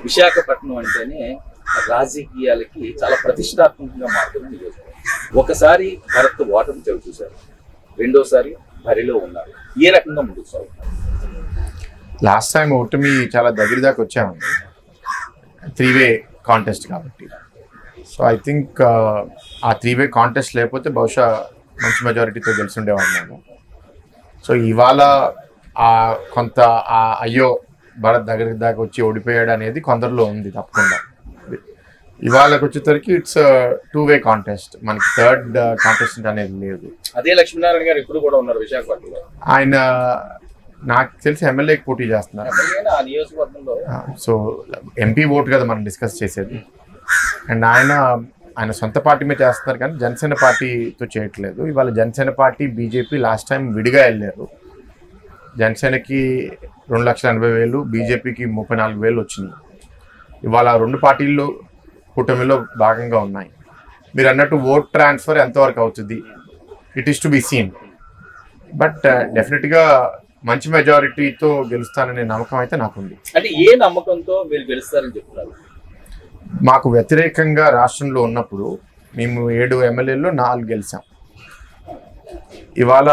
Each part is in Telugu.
విశాఖపట్నం అంటేనే రాజకీయాలకి చాలా ప్రతిష్టాత్మకంగా మారుతున్న నియోజకవర్గం. ఒకసారి భరత్ ఓటమి చవి చూశారు, రెండోసారి బరిలో ఉన్నారు. ఏ రకంగా ముందుకు సాగుతున్నారు? లాస్ట్ టైం ఓటమి చాలా దగ్గర దాకా వచ్చామండి, 3-way కాంటెస్ట్ కాబట్టి. సో ఐ థింక్ ఆ 3-way కాంటెస్ట్ లేకపోతే బహుశా మంచి మెజారిటీతో గెలిచిండేవాడినాము. సో ఇవాళ కొంత అయ్యో భరత్ దగ్గర దాకా వచ్చి ఓడిపోయాడు అనేది కొందరిలో ఉంది తప్పకుండా. ఇవాళకి వచ్చేసరికి ఇట్స్ 2-way కాంటెస్ట్, మనకి థర్డ్ కాంటెస్టెంట్ అనేది లేదు. అదే లక్ష్మీనారాయణ గారు ఇప్పుడు కూడా ఉన్నారు విశాఖపట్నంలో. ఆయన నాకు తెలిసి ఎమ్మెల్యేకి పోటీ చేస్తున్నారు. సో ఎంపీ ఓటు కదా మనం డిస్కస్ చేసేది. అండ్ ఆయన సొంత పార్టీ మీద చేస్తున్నారు కానీ జనసేన పార్టీతో చేయట్లేదు. ఇవాళ Janasena party BJP last time విడిగా వెళ్ళారు. జనసేనకి 2,80,000, బీజేపీకి 34,000 వచ్చినాయి. ఇవాళ రెండు పార్టీల్లో కూటమిలో భాగంగా ఉన్నాయి. మీరు అన్నట్టు ఓట్ ట్రాన్స్ఫర్ ఎంతవరకు అవుతుంది, it is to be seen. But డెఫినెట్గా మంచి మెజారిటీతో గెలుస్తాననే నమ్మకం అయితే నాకుంది. అంటే ఏ నమ్మకంతో మీరు గెలుస్తారని చెప్తున్నారు? మాకు వ్యతిరేకంగా రాష్ట్రంలో ఉన్నప్పుడు మేము 7 ఎమ్మెల్యేల్లో 4 గెలిచాం. ఇవాళ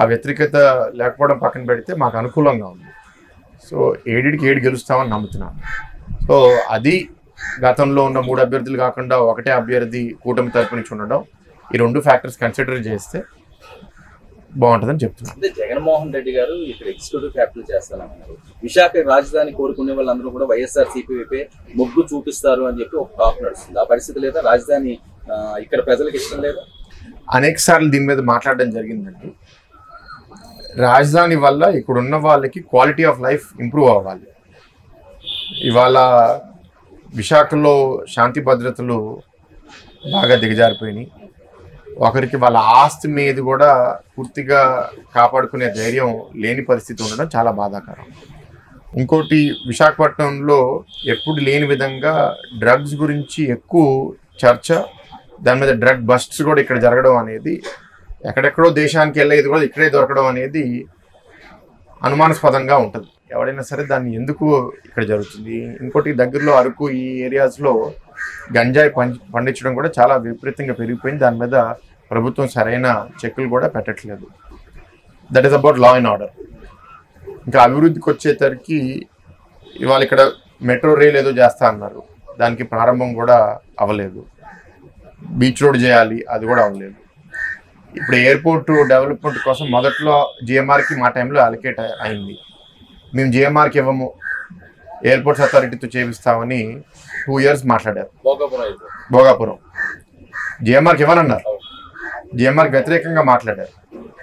ఆ వ్యతిరేకత లేకపోవడం పక్కన పెడితే మాకు అనుకూలంగా ఉంది. సో 7కి 7 గెలుస్తామని నమ్ముతున్నాను. సో అది గతంలో ఉన్న 3 అభ్యర్థులు కాకుండా ఒకటే అభ్యర్థి కూటమి తరపు నుంచి ఉండడం, ఈ 2 ఫ్యాక్టర్స్ కన్సిడర్ చేస్తే బాగుంటుందని చెప్తున్నాను. అంటే జగన్మోహన్ రెడ్డి గారు ఇక్కడ ఎగ్జిక్యూటివ్ క్యాపిటల్ చేస్తానన్నారు. విశాఖ రాజధాని కోరుకునే వాళ్ళందరూ కూడా వైఎస్ఆర్సీపీ వైపే మొగ్గు చూపిస్తారు అని చెప్పి ఒక టాక్ నడుస్తుంది. ఆ పరిస్థితి లేదా? రాజధాని ఇక్కడ ప్రజలకు ఇష్టం లేదా? అనేక సార్లు దీని మీద మాట్లాడడం జరిగిందండి. రాజధాని వల్ల ఇక్కడ ఉన్న వాళ్ళకి క్వాలిటీ ఆఫ్ లైఫ్ ఇంప్రూవ్ అవ్వాలి. ఇవాళ విశాఖలో శాంతి భద్రతలు బాగా దిగజారిపోయినాయి. ఒకరికి వాళ్ళ ఆస్తి మీద కూడా పూర్తిగా కాపాడుకునే ధైర్యం లేని పరిస్థితి ఉండడం చాలా బాధాకరం. ఇంకోటి, విశాఖపట్నంలో ఎప్పుడు లేని విధంగా డ్రగ్స్ గురించి ఎక్కువ చర్చ, దాని మీద డ్రగ్ బస్ట్స్ కూడా ఇక్కడ జరగడం అనేది, ఎక్కడెక్కడో దేశానికి వెళ్ళేది కూడా ఇక్కడే దొరకడం అనేది అనుమానాస్పదంగా ఉంటుంది. ఎవడైనా సరే దాన్ని ఎందుకు ఇక్కడ జరుగుతుంది. ఇంకోటి, దగ్గరలో అరకు ఈ ఏరియాస్లో గంజాయి పండించడం కూడా చాలా విపరీతంగా పెరిగిపోయింది. దాని మీద ప్రభుత్వం సరైన చెక్కులు కూడా పెట్టట్లేదు. That is about law and order. ఇంకా అభివృద్ధికి వచ్చేసరికి ఇవాళ ఇక్కడ మెట్రో రైల్ ఏదో చేస్తా అన్నారు, దానికి ప్రారంభం కూడా అవ్వలేదు. బీచ్ రోడ్ చేయాలి, అది కూడా అవ్వలేదు. ఇప్పుడు ఎయిర్పోర్ట్ డెవలప్మెంట్ కోసం మొదట్లో జిఎంఆర్కి మా టైంలో అలొకేట్ అయింది. మేము జిఎంఆర్కి ఇవ్వము, ఎయిర్పోర్ట్స్ అథారిటీతో చేపిస్తామని 2 years మాట్లాడారు. భోగాపురం జిఎంఆర్కి ఇవ్వనన్నారు, జిఎంఆర్కి వ్యతిరేకంగా మాట్లాడారు.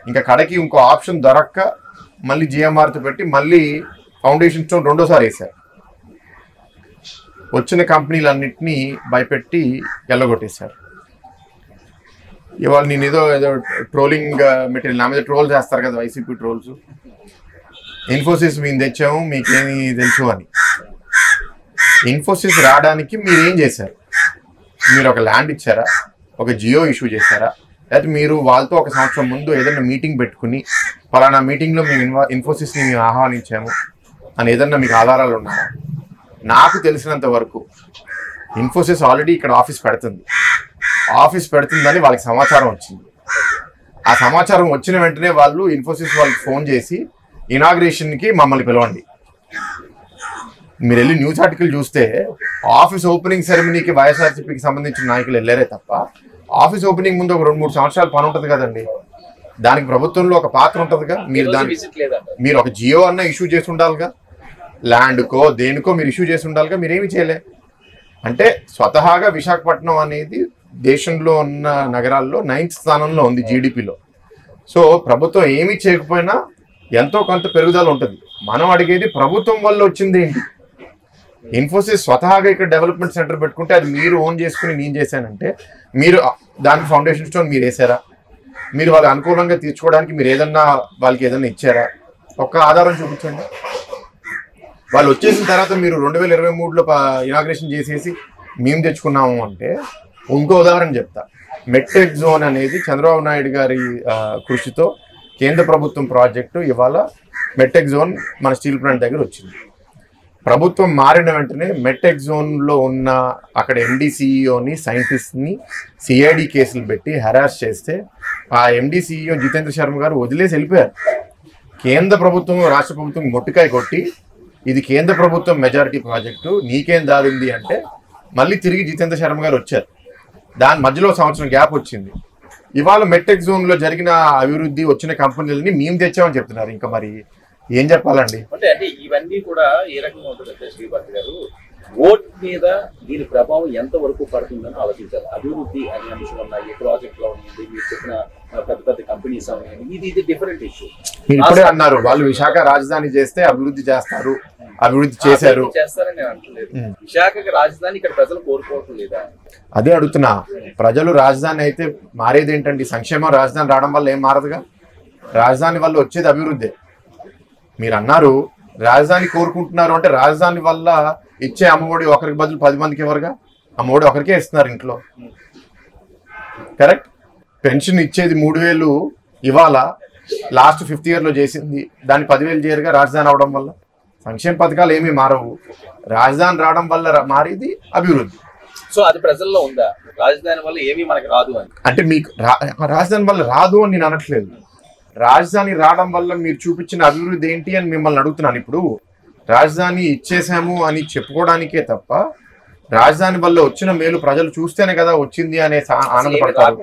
ఇంకా కడకి ఇంకో ఆప్షన్ దొరక్క మళ్ళీ జిఎంఆర్తో పెట్టి మళ్ళీ ఫౌండేషన్ స్టోన్ 2వ సారి వేశారు. వచ్చిన కంపెనీలన్నింటినీ భయపెట్టి ఎల్లగొట్టేశారు. ఇవాళ నేను ఏదో ట్రోలింగ్ మెటీరియల్ నా మీద ట్రోల్ చేస్తారు కదా వైసీపీ ట్రోల్స్, ఇన్ఫోసిస్ మేము తెచ్చాము మీకేమి తెలుసు అని. ఇన్ఫోసిస్ రావడానికి మీరేం చేశారు? మీరు ఒక ల్యాండ్ ఇచ్చారా, ఒక జియో ఇష్యూ చేశారా, లేకపోతే మీరు వాళ్ళతో 1 సంవత్సరం ముందు ఏదైనా మీటింగ్ పెట్టుకుని ఫలానా మీటింగ్లో మేము ఇన్ఫోసిస్ని మేము ఆహ్వానించాము అని ఏదన్నా మీకు ఆధారాలు ఉన్నాయా? నాకు తెలిసినంత వరకు ఇన్ఫోసిస్ ఆల్రెడీ ఇక్కడ ఆఫీస్ పెడుతుందని వాళ్ళకి సమాచారం వచ్చింది. ఆ సమాచారం వచ్చిన వెంటనే వాళ్ళు ఇన్ఫోసిస్ వాళ్ళకి ఫోన్ చేసి ఇనాగ్రేషన్కి మమ్మల్ని పిలవండి. మీరు వెళ్ళి న్యూస్ ఆర్టికల్ చూస్తే ఆఫీస్ ఓపెనింగ్ సెరమనీకి వైఎస్ఆర్సీపీకి సంబంధించిన నాయకులు వెళ్ళారే తప్ప ఆఫీస్ ఓపెనింగ్ ముందు ఒక 2-3 సంవత్సరాల పని ఉంటుంది కదండి. దానికి ప్రభుత్వంలో ఒక పాత్ర ఉంటుందిగా. మీరు ఒక జియో అన్న ఇష్యూ చేసి ఉండాలిగా, ల్యాండ్కో దేనికో మీరు ఇష్యూ చేసి ఉండాలిగా, మీరేమి చేయలే. అంటే స్వతహాగా విశాఖపట్నం అనేది దేశంలో ఉన్న నగరాల్లో 9th స్థానంలో ఉంది జీడిపిలో. సో ప్రభుత్వం ఏమీ చేయకపోయినా ఎంతో కొంత పెరుగుదల ఉంటుంది. మనం అడిగేది ప్రభుత్వం వల్ల వచ్చింది ఏంటి? ఇన్ఫోసిస్ స్వతహాగా ఇక్కడ డెవలప్మెంట్ సెంటర్ పెట్టుకుంటే అది మీరు ఓన్ చేసుకుని నేను చేశానంటే మీరు దానికి ఫౌండేషన్ స్టోన్ మీరు వేసారా? మీరు వాళ్ళకి అనుకూలంగా తీర్చుకోవడానికి మీరు వాళ్ళకి ఏదన్నా ఇచ్చారా? ఒక్క ఆధారం చూపించండి. వాళ్ళు వచ్చేసిన తర్వాత మీరు 2023లో ఇనాగ్రేషన్ చేసేసి మేము తెచ్చుకున్నాము అంటే, ఇంకో ఉదాహరణ చెప్తా. మెట్టెక్ జోన్ అనేది చంద్రబాబు నాయుడు గారి కృషితో కేంద్ర ప్రభుత్వం ప్రాజెక్టు. ఇవాళ మెట్టెక్ జోన్ మన స్టీల్ ప్లాంట్ దగ్గర వచ్చింది. ప్రభుత్వం మారిన వెంటనే మెట్టెక్ జోన్లో ఉన్న అక్కడ ఎండి సిఇఓని సైంటిస్ట్ని సిఐడి కేసులు పెట్టి హెరాస్ చేస్తే ఆ ఎండి సిఇఓ జితేంద్ర శర్మ గారు వదిలేసి వెళ్ళిపోయారు. కేంద్ర ప్రభుత్వం రాష్ట్ర ప్రభుత్వం మొట్టికాయ కొట్టి ఇది కేంద్ర ప్రభుత్వం మెజారిటీ ప్రాజెక్టు నీకేం దారింది అంటే మళ్ళీ తిరిగి జితేంద్ర శర్మ గారు వచ్చారు. దాని మధ్యలో సంవత్సరం గ్యాప్ వచ్చింది. ఇవాళ మెట్టెక్ జోన్లో జరిగిన అభివృద్ధి వచ్చిన కంపెనీలని మేము తెచ్చామని చెప్తున్నారు. ఇంకా మరి ఏం చెప్పాలండి? అంటే ఇవన్నీ కూడా ఏ రకంగా ఉంటుందంటే శ్రీభర్త గారు, ఓట్ మీద దీని ప్రభావం ఎంత వరకు పడుతుందని ఆలోచించాలి. అభివృద్ధి అనే అంశం ఉన్నాయి, ప్రాజెక్ట్ లో ఉంది, మీరు చెప్పిన పెద్ద పెద్ద కంపెనీస్ ఉన్నాయి, ఇది డిఫరెంట్ ఇష్యూ. మీరు ఇప్పుడే అన్నారు వాళ్ళు విశాఖ రాజధాని చేస్తే అభివృద్ధి చేస్తారు, అభివృద్ధి చేశారు, చేస్తారని నేను అంటలేదు. విశాఖకి రాజధాని ఇక్కడ ప్రజలు కోరుకోవటం లేదా? అదే అడుగుతున్నా. ప్రజలు రాజధాని అయితే మారేది ఏంటండి? సంక్షేమం రాజధాని రావడం వల్ల ఏం మారదుగా. రాజధాని వల్ల వచ్చేది అభివృద్ధి. మీరు అన్నారు రాజధాని కోరుకుంటున్నారు అంటే రాజధాని వల్ల ఇచ్చే అమ్మఒడి ఒకరికి బదులు 10 మందికి ఎవరుగా? అమ్మఒడి ఒకరికే ఇస్తున్నారు ఇంట్లో. కరెక్ట్. పెన్షన్ ఇచ్చేది 3000 ఇవాళ లాస్ట్ 5th year లో చేసింది, దాన్ని 10,000 చేయరుగా రాజధాని అవడం వల్ల. సంక్షేమ పథకాలు ఏమీ మారవు, రాజధాని రావడం వల్ల మారేది అభివృద్ధి. సో అది ప్రజల్లో ఉందా? రాజధాని వల్ల ఏమీ మనకి రాదు అని అంటే మీకు రాజధాని వల్ల రాదు అని నేను అనట్లేదు. రాజధాని రావడం వల్ల మీరు చూపించిన అభివృద్ధి ఏంటి అని మిమ్మల్ని అడుగుతున్నాను. ఇప్పుడు రాజధాని ఇచ్చేసాము అని చెప్పుకోవడానికే తప్ప రాజధాని వల్ల వచ్చిన మేలు ప్రజలు చూస్తేనే కదా వచ్చింది అనే ఆనందపడతారు.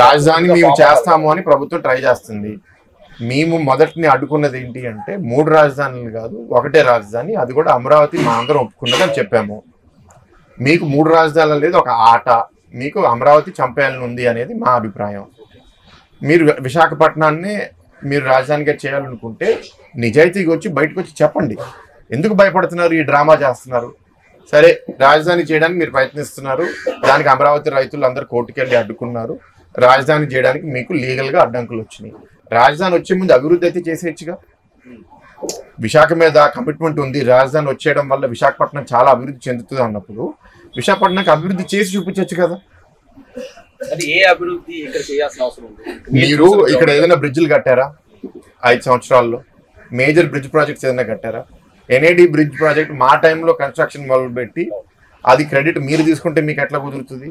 రాజధాని మేము చేస్తాము అని ప్రభుత్వం ట్రై చేస్తుంది. మేము మొదటిని అడ్డుకున్నది ఏంటి అంటే 3 రాజధానులు కాదు, ఒకటే రాజధాని, అది కూడా అమరావతి మా అందరం ఒప్పుకున్నదని చెప్పాము. మీకు 3 రాజధానులు లేదు, ఒక ఆట, మీకు అమరావతి చంపేయాలని ఉంది అనేది మా అభిప్రాయం. మీరు విశాఖపట్నాన్ని మీరు రాజధానిగా చేయాలనుకుంటే నిజాయితీగా వచ్చి బయటకు వచ్చి చెప్పండి. ఎందుకు భయపడుతున్నారు? ఈ డ్రామా చేస్తున్నారు. సరే, రాజధాని చేయడానికి మీరు ప్రయత్నిస్తున్నారు, దానికి అమరావతి రైతులు అందరు కోర్టుకెళ్ళి అడ్డుకున్నారు. రాజధాని చేయడానికి మీకు లీగల్గా అడ్డంకులు వచ్చినాయి. రాజధాని వచ్చే ముందు అభివృద్ధి అయితే చేసేయచ్చుగా. విశాఖ మీద కమిట్మెంట్ ఉంది, రాజధాని వచ్చేయడం వల్ల విశాఖపట్నం చాలా అభివృద్ధి చెందుతుంది అన్నప్పుడు విశాఖపట్నానికి అభివృద్ధి చేసి చూపించవచ్చు కదా. మీరు ఇక్కడ ఏదైనా బ్రిడ్జ్లు కట్టారా 5 సంవత్సరాల్లో? మేజర్ బ్రిడ్జ్ ప్రాజెక్ట్స్ ఏదైనా కట్టారా? ఎన్ఏడి బ్రిడ్జ్ ప్రాజెక్ట్ మా టైంలో కన్స్ట్రక్షన్ మొదలుపెట్టి అది క్రెడిట్ మీరు తీసుకుంటే మీకు ఎట్లా కుదురుతుంది?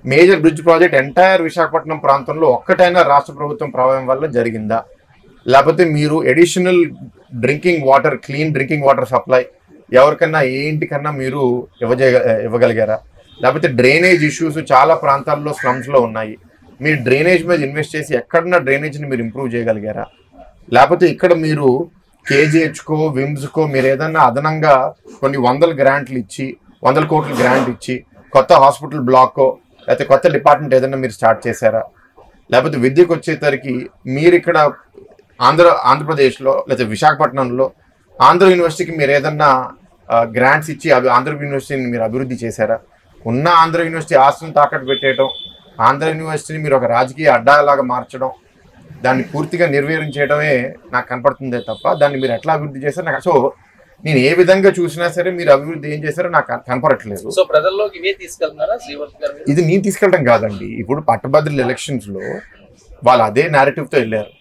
Major bridge project entire Visakhapatnam ప్రాంతంలో ఒక్కటైనా రాష్ట్ర ప్రభుత్వం ప్రభావం వల్ల జరిగిందా? లేకపోతే మీరు additional drinking water, clean drinking water supply ఎవరికన్నా ఏ ఇంటికన్నా మీరు ఇవ్వగలిగారా? లేకపోతే డ్రైనేజ్ ఇష్యూస్ చాలా ప్రాంతాల్లో స్లమ్స్లో ఉన్నాయి, మీరు డ్రైనేజ్ మీద ఇన్వెస్ట్ చేసి ఎక్కడన్నా డ్రైనేజ్ని మీరు ఇంప్రూవ్ చేయగలిగారా? లేకపోతే ఇక్కడ మీరు కేజీహెచ్కో విమ్స్కో మీరు ఏదన్నా అదనంగా కొన్ని 100 గ్రాంట్లు ఇచ్చి 100 కోట్ల గ్రాంట్ ఇచ్చి కొత్త హాస్పిటల్ బ్లాక్కో లేకపోతే కొత్త డిపార్ట్మెంట్ ఏదైనా మీరు స్టార్ట్ చేశారా? లేకపోతే విద్యకు వచ్చేసరికి మీరు ఇక్కడ ఆంధ్రప్రదేశ్లో లేకపోతే విశాఖపట్నంలో ఆంధ్ర యూనివర్సిటీకి మీరు ఏదన్నా గ్రాంట్స్ ఇచ్చి ఆంధ్ర యూనివర్సిటీని మీరు అభివృద్ధి చేశారా? ఉన్న ఆంధ్ర యూనివర్సిటీ ఆస్తులను తాకట్టు పెట్టేయడం, ఆంధ్ర యూనివర్సిటీని మీరు ఒక రాజకీయ అడ్డాలాగా మార్చడం, దాన్ని పూర్తిగా నిర్వీర్యం చేయడమే నాకు కనపడుతుందే తప్ప దాన్ని మీరు ఎట్లా అభివృద్ధి చేశారు నాకు. సో నేను ఏ విధంగా చూసినా సరే మీరు అభివృద్ధి ఏం చేశారో నాకు కనపడట్లేదు. సో ప్రజల్లోకి ఇవే తీసుకెళ్తున్నారా శ్రీవర్ధన్ గారు? ఇది నేను తీసుకెళ్ళడం కాదండి. ఇప్పుడు పట్టభద్రుల ఎలక్షన్స్లో వాళ్ళు అదే నేరేటివ్తో వెళ్ళారు.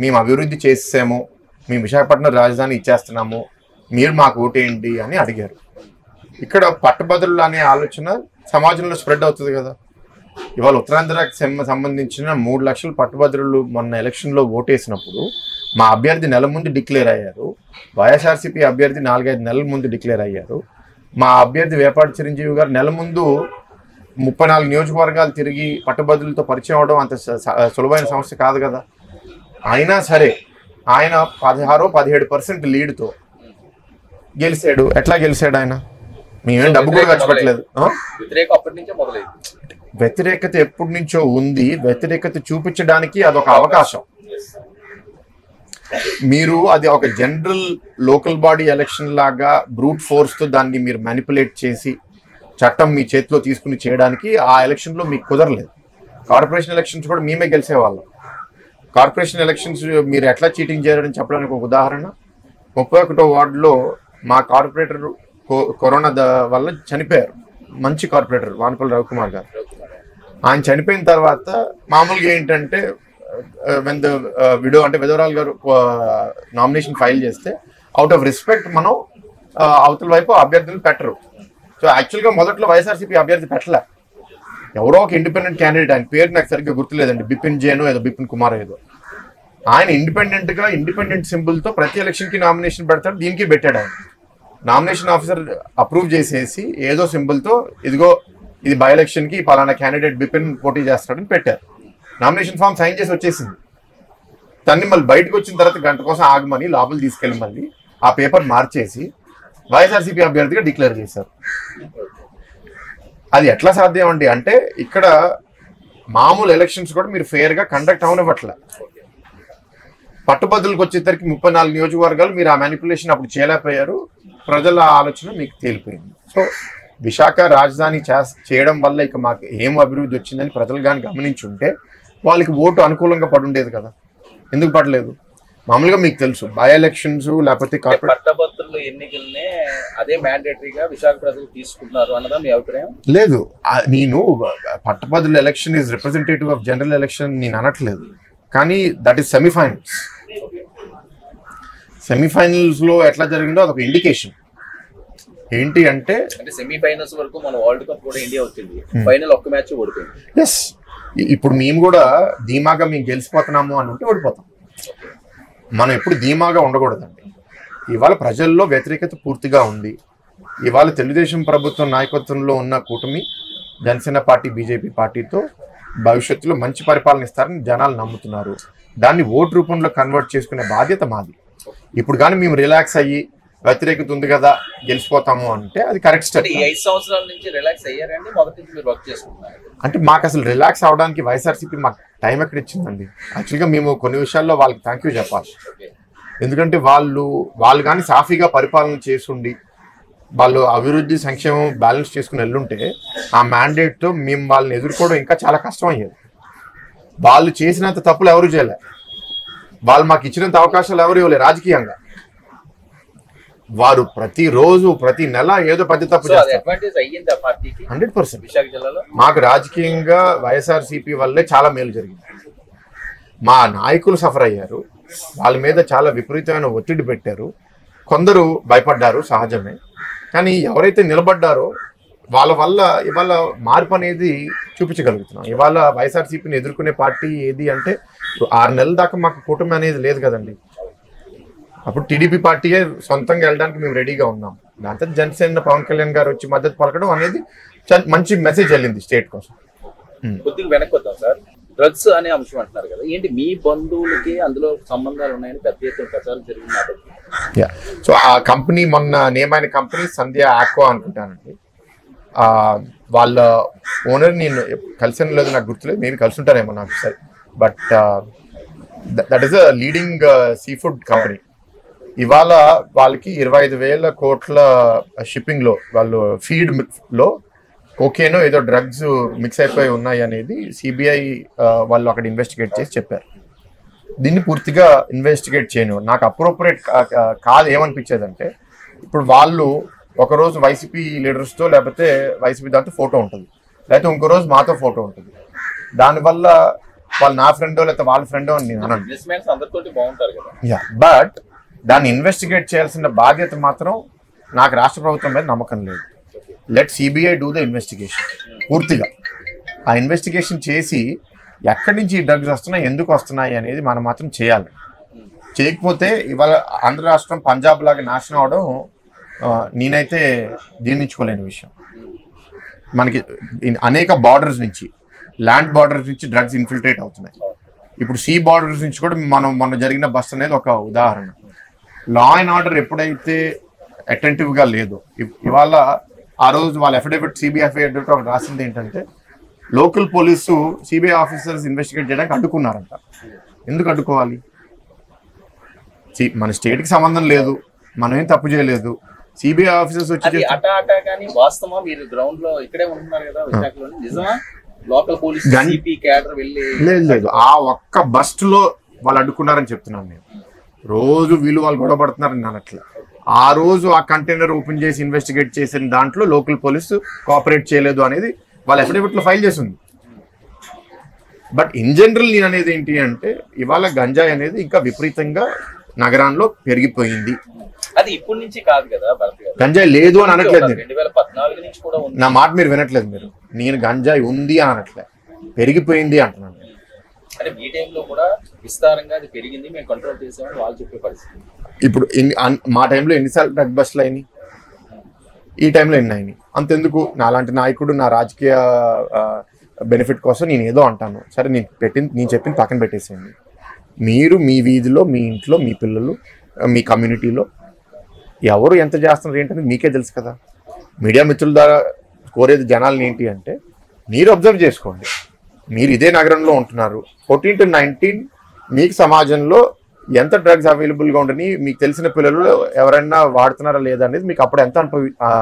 మేము అభివృద్ధి చేసాము, మేము విశాఖపట్నం రాజధాని ఇచ్చేస్తున్నాము, మీరు మాకు ఓటేయండి అని అడిగారు. ఇక్కడ పట్టభద్రులు అనే ఆలోచన సమాజంలో స్ప్రెడ్ అవుతుంది కదా. ఇవాళ ఉత్తరాంధ్రకి సంబంధించిన 3 లక్షల పట్టభద్రులు మొన్న ఎలక్షన్లో ఓటేసినప్పుడు మా అభ్యర్థి నెల ముందు డిక్లేర్ అయ్యారు, వైఎస్ఆర్సీపీ అభ్యర్థి 4-5 నెలల ముందు డిక్లేర్ అయ్యారు, మా అభ్యర్థి వేపాటి చిరంజీవి గారు నెల ముందు 34 నియోజకవర్గాలు తిరిగి పట్టభద్రులతో పరిచయం అవడం అంత సులభమైన సమస్య కాదు కదా. అయినా సరే ఆయన 16-17% లీడ్తో గెలిచాడు. ఎట్లా గెలిచాడు ఆయన? మేమేం డబ్బు కూడా ఖర్చు పెట్టలేదు. వ్యతిరేకత ఎప్పటి నుంచో ఉంది. వ్యతిరేకత చూపించడానికి అదొక అవకాశం. మీరు అది ఒక జనరల్ లోకల్ బాడీ ఎలక్షన్ లాగా బ్రూట్ ఫోర్స్తో దాన్ని మీరు మ్యానిపులేట్ చేసి చట్టం మీ చేతిలో తీసుకుని చేయడానికి ఆ ఎలక్షన్లో మీకు కుదరలేదు. కార్పొరేషన్ ఎలక్షన్స్ కూడా మేమే గెలిచేవాళ్ళం. కార్పొరేషన్ ఎలక్షన్స్ మీరు ఎట్లా చీటింగ్ చేయాలని చెప్పడానికి ఒక ఉదాహరణ, 31వ వార్డులో మా కార్పొరేటర్ కరోనా వల్ల చనిపోయారు. మంచి కార్పొరేటర్ వానపల్లి రవికుమార్ గారు. ఆయన చనిపోయిన తర్వాత మామూలుగా ఏంటంటే వెన్ ద అంటే విధవరాల్ గారు నామినేషన్ ఫైల్ చేస్తే అవుట్ ఆఫ్ రెస్పెక్ట్ మనం అవతల వైపు అభ్యర్థులు పెట్టరు. సో యాక్చువల్గా మొదట్లో వైఎస్ఆర్సీపీ అభ్యర్థి పెట్టలే, ఎవరో ఒక ఇండిపెండెంట్ క్యాండిడేట్, ఆయన పేరు నాకు సరిగ్గా గుర్తులేదండి, బిపిన్ జేనో ఏదో బిపిన్ కుమార్ ఏదో, ఆయన ఇండిపెండెంట్ సింబుల్తో ప్రతి ఎలక్షన్కి నామినేషన్ పెడతాడు. దీనికి పెట్టాడు ఆయన. నామినేషన్ ఆఫీసర్ అప్రూవ్ చేసేసి ఏదో సింబుల్తో ఇదిగో ఇది బై ఎలక్షన్కి పలానా క్యాండిడేట్ బిపిన్ పోటీ చేస్తాడని పెట్టారు. నామినేషన్ ఫామ్ సైన్ చేసి వచ్చేసింది. తన్ని మళ్ళీ బయటకు వచ్చిన తర్వాత గంట కోసం ఆగమని లోపల తీసుకెళ్ళి మళ్ళీ ఆ పేపర్ మార్చేసి వైఎస్ఆర్సీపీ అభ్యర్థిగా డిక్లేర్ చేశారు. అది ఎట్లా సాధ్యం అండి అంటే ఇక్కడ మామూలు ఎలక్షన్స్ కూడా మీరు ఫెయిర్గా కండక్ట్ అవనివ్వట్లే. పట్టుబద్దులకు వచ్చేసరికి 34 నియోజకవర్గాలు మీరు ఆ మ్యానిపులేషన్ అప్పుడు చేయలేకపోయారు. ప్రజల ఆలోచన మీకు తేలిపోయింది. సో విశాఖ రాజధాని చేయడం వల్ల ఇక మాకు ఏం అభివృద్ధి వచ్చిందని ప్రజలు కానీ గమనించుంటే వాళ్ళకి ఓటు అనుకూలంగా పడుండేది కదా. ఎందుకు పడలేదు? మామూలుగా మీకు తెలుసు బై ఎలక్షన్స్ లేకపోతే పట్టభద్రుల ఎన్నికలనే అదే మ్యాండేటరీగా విశాఖ ప్రజలు తీసుకున్నారు అన్నదా మీ అభిప్రాయం? లేదు, నేను పట్టభద్రుల election is representative of general election నేను అనట్లేదు, కానీ దట్ ఈస్ సెమీఫైనల్స్. సెమీఫైనల్స్ లో ఎట్లా జరిగిందో అదొక ఇండికేషన్. ఏంటి అంటే సెమీఫైనల్స్ వరకు మన వరల్డ్ కప్ కూడా ఇండియా వచ్చింది, ఫైనల్ ఒక్క మ్యాచ్ ఓడిపోయింది. ఎస్, ఇప్పుడు మేము కూడా ధీమాగా మేము గెలిచిపోతున్నాము అని అంటే ఓడిపోతాం. మనం ఎప్పుడు ధీమాగా ఉండకూడదండి. ఇవాళ ప్రజల్లో వ్యతిరేకత పూర్తిగా ఉంది. ఇవాళ తెలుగుదేశం ప్రభుత్వం నాయకత్వంలో ఉన్న కూటమి జనసేన పార్టీ బీజేపీ పార్టీతో భవిష్యత్తులో మంచి పరిపాలన ఇస్తారని జనాలు నమ్ముతున్నారు. దాన్ని ఓటు రూపంలో కన్వర్ట్ చేసుకునే బాధ్యత మాది. ఇప్పుడు కానీ మేము రిలాక్స్ అయ్యి వ్యతిరేకత ఉంది కదా గెలిచిపోతాము అంటే అది కరెక్ట్ స్టెప్. 5 సంవత్సరాల నుంచి రిలాక్స్ అయ్యారండి, మొదటి నుంచి మీరు వర్క్ చేసుకుంటున్నారు అంటే మాకు అసలు రిలాక్స్ అవడానికి వైఎస్ఆర్సీపీ మాకు టైం ఎక్కడ ఇచ్చిందండి. యాక్చువల్గా మేము కొన్ని విషయాల్లో వాళ్ళకి థ్యాంక్ యూ చెప్పాలి. ఎందుకంటే వాళ్ళు కానీ సాఫీగా పరిపాలన చేసుండి వాళ్ళు అభివృద్ధి సంక్షేమం బ్యాలెన్స్ చేసుకుని వెళ్ళుంటే ఆ మ్యాండేట్తో మేము వాళ్ళని ఎదుర్కోవడం ఇంకా చాలా కష్టం అయ్యేది. వాళ్ళు చేసినంత తప్పులు ఎవరు చేయలే, వాళ్ళు మాకు ఇచ్చినంత అవకాశాలు ఎవరు ఇవ్వలేదు. రాజకీయంగా వారు ప్రతిరోజు ప్రతి నెల ఏదో పెద్ద తప్పు చేస్తారు. 100% మాకు రాజకీయంగా వైఎస్ఆర్సీపీ వల్లే చాలా మేలు జరిగింది. మా నాయకులు సఫర్ అయ్యారు, వాళ్ళ మీద చాలా విపరీతమైన ఒత్తిడి పెట్టారు. కొందరు భయపడ్డారు, సహజమే. కానీ ఎవరైతే నిలబడ్డారో వాళ్ళ వల్ల ఇవాళ మార్పు అనేది చూపించగలుగుతున్నాం. ఇవాళ వైఎస్ఆర్సీపీని ఎదుర్కొనే పార్టీ ఏది అంటే 6 నెలల దాకా మాకు కూటమి అనేది లేదు కదండి. అప్పుడు టీడీపీ పార్టీయే సొంతంగా వెళ్ళడానికి మేము రెడీగా ఉన్నాం. దాంతో జనసేన పవన్ కళ్యాణ్ గారు వచ్చి మద్దతు పలకడం అనేది మంచి మెసేజ్ వెళ్ళింది స్టేట్ కోసం. కొద్దిగా వెనక్కి వద్దాం సార్. డ్రగ్స్ అనే అంశం అంటున్నారు కదా, ఏంటి మీ బంధువులకి అందులో సంబంధాలు ఉన్నాయని పెద్ద ఎత్తున ప్రచారం జరిగినారు. సో ఆ కంపెనీ మొన్న నేమైన కంపెనీ సంధ్య ఆక్వా అనుకుంటానండి. వాళ్ళ ఓనర్ నేను కలిసిన లేదు, నాకు గుర్తులేదు, మేము కలిసి ఉంటానేమో నాకు సరే. But that is a leading sea food company. ఇవాళ వాళ్ళకి 25,000 కోట్ల షిప్పింగ్లో వాళ్ళు ఫీడ్లో కోకేనో ఏదో డ్రగ్స్ మిక్స్ అయిపోయి ఉన్నాయి అనేది సిబిఐ వాళ్ళు అక్కడ ఇన్వెస్టిగేట్ చేసి చెప్పారు. దీన్ని పూర్తిగా ఇన్వెస్టిగేట్ చేయను నాకు అప్రోప్రియేట్ కాదు. ఏమనిపించేదంటే ఇప్పుడు వాళ్ళు ఒకరోజు వైసీపీ లీడర్స్తో లేకపోతే వైసీపీ దాంతో ఫోటో ఉంటుంది, లేకపోతే ఇంకో రోజు మాతో ఫోటో ఉంటుంది. దానివల్ల వాళ్ళు నా ఫ్రెండో లేకపోతే వాళ్ళ ఫ్రెండో అని నేను అన్నాను. బట్ దాన్ని ఇన్వెస్టిగేట్ చేయాల్సిన బాధ్యత మాత్రం నాకు రాష్ట్ర ప్రభుత్వం మీద నమ్మకం లేదు. Let CBI do the investigation. పూర్తిగా ఆ ఇన్వెస్టిగేషన్ చేసి ఎక్కడి నుంచి ఈ డ్రగ్స్ వస్తున్నాయి, ఎందుకు వస్తున్నాయి అనేది మనం మాత్రం చేయాలి. చేయకపోతే ఇవాళ ఆంధ్ర రాష్ట్రం పంజాబ్ లాగా నాశనం అవడం నేనైతే జీర్ణించుకోలేని విషయం. మనకి అనేక బార్డర్స్ నుంచి, ల్యాండ్ బార్డర్స్ నుంచి డ్రగ్స్ ఇన్ఫిల్ట్రేట్ అవుతున్నాయి. ఇప్పుడు సీ బార్డర్స్ నుంచి కూడా మొన్న జరిగిన బస్ అనేది ఒక ఉదాహరణ. లా అండ్ ఆర్డర్ ఎప్పుడైతే అటెంటివ్గా లేదో, ఇవాళ ఆ రోజు వాళ్ళ అఫిడవిట్ సిబిఐ అఫిడవిట్ రాసింది ఏంటంటే local police CBI officers investigate చేయడానికి అడ్డుకున్నారంట. ఎందుకు అడ్డుకోవాలి? మన స్టేట్కి సంబంధం లేదు, మనం ఏం తప్పు చేయలేదు. సిబిఐ ఆఫీసర్స్ వచ్చి లేదు, ఆ ఒక్క బస్ట్ లో వాళ్ళు అడ్డుకున్నారని చెప్తున్నాను నేను. రోజు వాళ్ళు గొడవ పడుతున్నారని అనట్లే. ఆ రోజు ఆ కంటైనర్ ఓపెన్ చేసి ఇన్వెస్టిగేట్ చేసిన దాంట్లో లోకల్ పోలీసు కోఆపరేట్ చేయలేదు అనేది వాళ్ళ అఫిడవిట్ లో ఫైల్ చేసింది. బట్ ఇన్ జనరల్ నేను అనేది ఏంటి అంటే ఇవాళ గంజాయి అనేది ఇంకా విపరీతంగా నగరాల్లో పెరిగిపోయింది. అది ఇప్పటి నుంచి కాదు కదా భరత్ గారు, గంజాయి లేదు అని అనట్లేదు. 2014 నుంచి కూడా ఉంది. నా మాట మీరు వినట్లేదు. నేను గంజాయి ఉంది అని అనట్లేదు, పెరిగిపోయింది అంటున్నాను. అంటే మీ టైంలో కూడా విస్తారంగా అది పెరిగింది, మేము కంట్రోల్ చేసామని వాళ్ళు చెప్పే పరిస్థితి. ఇప్పుడు మా టైంలో ఎన్నిసార్లు డ్రగ్ బస్ట్లు అయినాయి, ఈ టైంలో ఎన్ని అయినాయి? అంతెందుకు, నాలాంటి నాయకుడు నా రాజకీయ బెనిఫిట్ కోసం నేను ఏదో అంటాను, సరే నేను చెప్పింది పక్కన పెట్టేసేయండి. మీరు మీ వీధిలో, మీ ఇంట్లో, మీ పిల్లలు, మీ కమ్యూనిటీలో ఎవరు ఎంత చేస్తున్నారు ఏంటనేది మీకే తెలుసు కదా. మీడియా మిత్రుల ద్వారా కోరేది జనాలను ఏంటి అంటే మీరు అబ్జర్వ్ చేసుకోండి. మీరు ఇదే నగరంలో ఉంటున్నారు, 14 to 19 మీకు సమాజంలో ఎంత డ్రగ్స్ అవైలబుల్గా ఉండని మీకు తెలిసిన పిల్లలు ఎవరైనా వాడుతున్నారా లేదా అనేది మీకు అప్పుడు ఎంత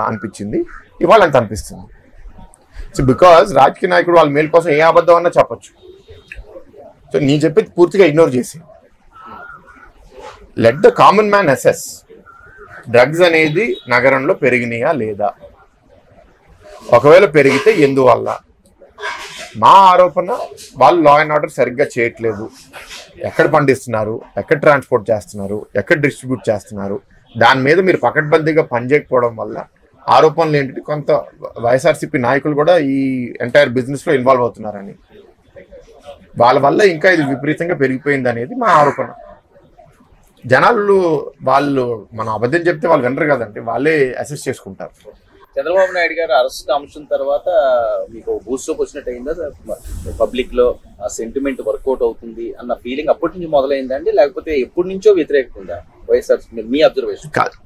అనిపించింది, ఇవాళ ఎంత అనిపిస్తుంది. సో బికాజ్ రాజకీయ నాయకుడు వాళ్ళ మేలు కోసం ఏ అబద్ధం అన్నా చెప్పచ్చు. సో నేను చెప్పేది పూర్తిగా ఇగ్నోర్ చేసి let the common man assess drugs అనేది నగరంలో పెరిగినాయా లేదా, ఒకవేళ పెరిగితే ఎందువల్ల. మా ఆరోపణ వాళ్ళు లా అండ్ ఆర్డర్ సరిగ్గా చేయట్లేదు, ఎక్కడ పండిస్తున్నారు, ఎక్కడ ట్రాన్స్పోర్ట్ చేస్తున్నారు, ఎక్కడ డిస్ట్రిబ్యూట్ చేస్తున్నారు, దాని మీద మీరు పకడ్బందీగా పనిచేయకపోవడం వల్ల ఆరోపణలు ఏంటంటే కొంత వైఎస్ఆర్సీపీ నాయకులు కూడా ఈ ఎంటైర్ బిజినెస్లో ఇన్వాల్వ్ అవుతున్నారని, వాళ్ళ వల్ల ఇంకా ఇది విపరీతంగా పెరిగిపోయింది అనేది మా ఆరోపణ. జనాలు వాళ్ళు మనం అబద్ధం చెప్తే వాళ్ళు వినరు కదండి, వాళ్ళే అసెస్ చేసుకుంటారు. చంద్రబాబు నాయుడు గారు అరెస్ట్ అంశం తర్వాత మీకు బూస్టప్ వచ్చినట్టు అయిందా పబ్లిక్ లో, ఆ సెంటిమెంట్ వర్కౌట్ అవుతుంది అన్న ఫీలింగ్ అప్పటి నుంచి మొదలైందండి, లేకపోతే ఎప్పటి నుంచో వ్యతిరేకత ఉందా వైఎస్ఆర్, మీ అబ్జర్వేషన్? కాదు,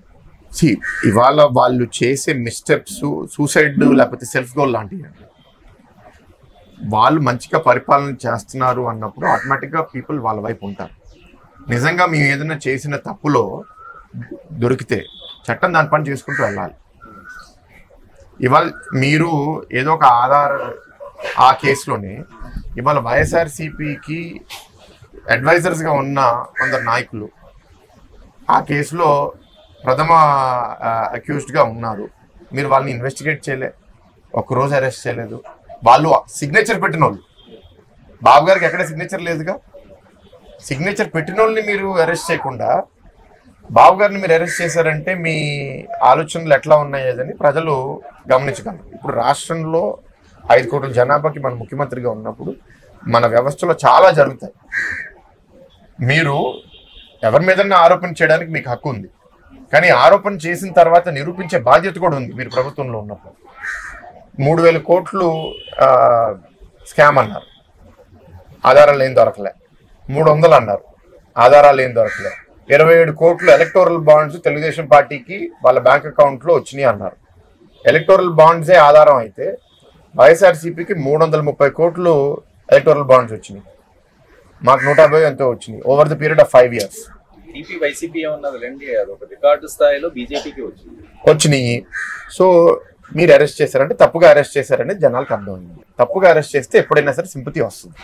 ఇవాళ వాళ్ళు చేసే మిస్టెప్స్ సూసైడ్ లేకపోతే సెల్ఫ్ గోల్ లాంటివి. వాళ్ళు మంచిగా పరిపాలన చేస్తున్నారు అన్నప్పుడు ఆటోమేటిక్గా పీపుల్ వాళ్ళ వైపు ఉంటారు. నిజంగా మేము ఏదైనా చేసిన తప్పులో దొరికితే చట్టం దాని పని చేసుకుంటూ వెళ్ళాలి. ఇవాళ మీరు ఏదో ఒక ఆ కేసులోనే ఇవాళ వైఎస్ఆర్సీపీకి అడ్వైజర్స్గా ఉన్న కొందరు నాయకులు ఆ కేసులో ప్రథమ అక్యూజ్డ్గా ఉన్నారు. మీరు వాళ్ళని ఇన్వెస్టిగేట్ చేయలే, ఒక్కరోజు అరెస్ట్ చేయలేదు. వాళ్ళు సిగ్నేచర్ పెట్టిన వాళ్ళు, బాబు గారికి ఎక్కడ సిగ్నేచర్ లేదుగా, సిగ్నేచర్ పెట్టిన వాళ్ళని మీరు అరెస్ట్ చేయకుండా బాబు గారిని మీరు అరెస్ట్ చేశారంటే మీ ఆలోచనలు ఎట్లా ఉన్నాయని ప్రజలు గమనించగలరు. ఇప్పుడు రాష్ట్రంలో 5 కోట్ల జనాభాకి మన ముఖ్యమంత్రిగా ఉన్నప్పుడు మన వ్యవస్థలో చాలా జరుగుతాయి. మీరు ఎవరి మీదన్నా ఆరోపణ చేయడానికి మీకు హక్కు ఉంది, కానీ ఆరోపణ చేసిన తర్వాత నిరూపించే బాధ్యత కూడా ఉంది. మీరు ప్రభుత్వంలో ఉన్నప్పుడు 3,000 కోట్లు స్కామ్ అన్నారు, ఆధారాలు ఏం దొరకలే. 300 అన్నారు, ఆధారాలు ఏం దొరకలే. 27 కోట్లు ఎలక్టోరల్ బాండ్స్ తెలుగుదేశం పార్టీకి వాళ్ళ బ్యాంక్ అకౌంట్లో వచ్చినాయి అన్నారు. ఎలక్టోరల్ బాండ్సే ఆధారం అయితే వైఎస్ఆర్సీపీకి 330 కోట్లు ఎలక్టోరల్ బాండ్స్ వచ్చినాయి, మాకు 150 ఎంతో వచ్చినాయి over the period of 5 years. YCP record స్థాయిలో బీజేపీకి వచ్చినాయి. సో మీరు అరెస్ట్ చేశారంటే తప్పుగా అరెస్ట్ చేశారనేది జనాలకు అర్థమైంది. తప్పుగా అరెస్ట్ చేస్తే ఎప్పుడైనా సరే సింపతి వస్తుంది.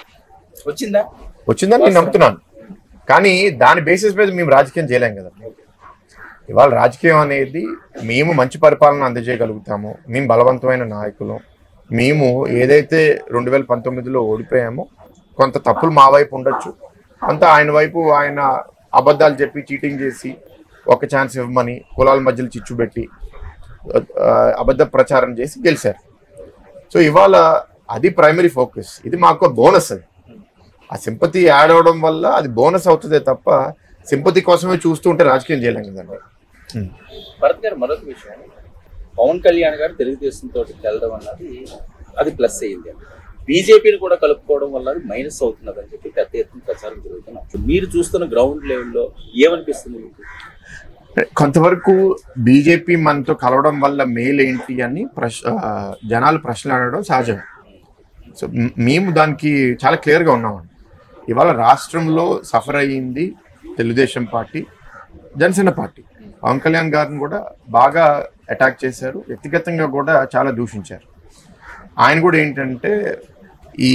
వచ్చిందని నేను నమ్ముతున్నాను, కానీ దాని బేసిస్ మీద మేము రాజకీయం చేయలేం కదా. ఇవాళ రాజకీయం అనేది మేము మంచి పరిపాలన అందజేయగలుగుతాము, మేము బలవంతమైన నాయకులు, మేము ఏదైతే 2019లో ఓడిపోయామో కొంత తప్పులు మా వైపు ఉండొచ్చు, కొంత ఆయన వైపు ఆయన అబద్ధాలు చెప్పి చీటింగ్ చేసి ఒక ఛాన్స్ ఇవ్వమని కులాల మధ్యలో చిచ్చు పెట్టి అబద్ధ ప్రచారం చేసి గెలిచారు. సో ఇవాళ అది ప్రైమరీ ఫోకస్, ఇది మాకు బోనస్. అది ఆ సింపతి యాడ్ అవడం వల్ల అది బోనస్ అవుతుందే తప్ప సింపతి కోసమే చూస్తూ ఉంటే రాజకీయం చేయలేం కదండి. భరత్ గారు, మరొక విషయం, పవన్ కళ్యాణ్ గారు తెలుగుదేశం తోటి వెళ్ళడం అన్నది అది ప్లస్ అయ్యింది, బీజేపీని కూడా కలుపుకోవడం వల్ల అది మైనస్ అవుతున్నది అని చెప్పి పెద్ద ఎత్తున ప్రచారం జరుగుతున్నాం. మీరు చూస్తున్న గ్రౌండ్ లెవెల్లో ఏమనిపిస్తుంది మీకు? కొంతవరకు బీజేపీ మనతో కలవడం వల్ల మేలు ఏంటి అని జనాలు ప్రశ్నలు అడగడం సహజం. సో మేము దానికి చాలా క్లియర్గా ఉన్నామండి. ఇవాళ రాష్ట్రంలో సఫర్ అయ్యింది తెలుగుదేశం పార్టీ, జనసేన పార్టీ. పవన్ కళ్యాణ్ గారిని కూడా బాగా అటాక్ చేశారు, వ్యక్తిగతంగా కూడా చాలా దూషించారు. ఆయన కూడా ఏంటంటే ఈ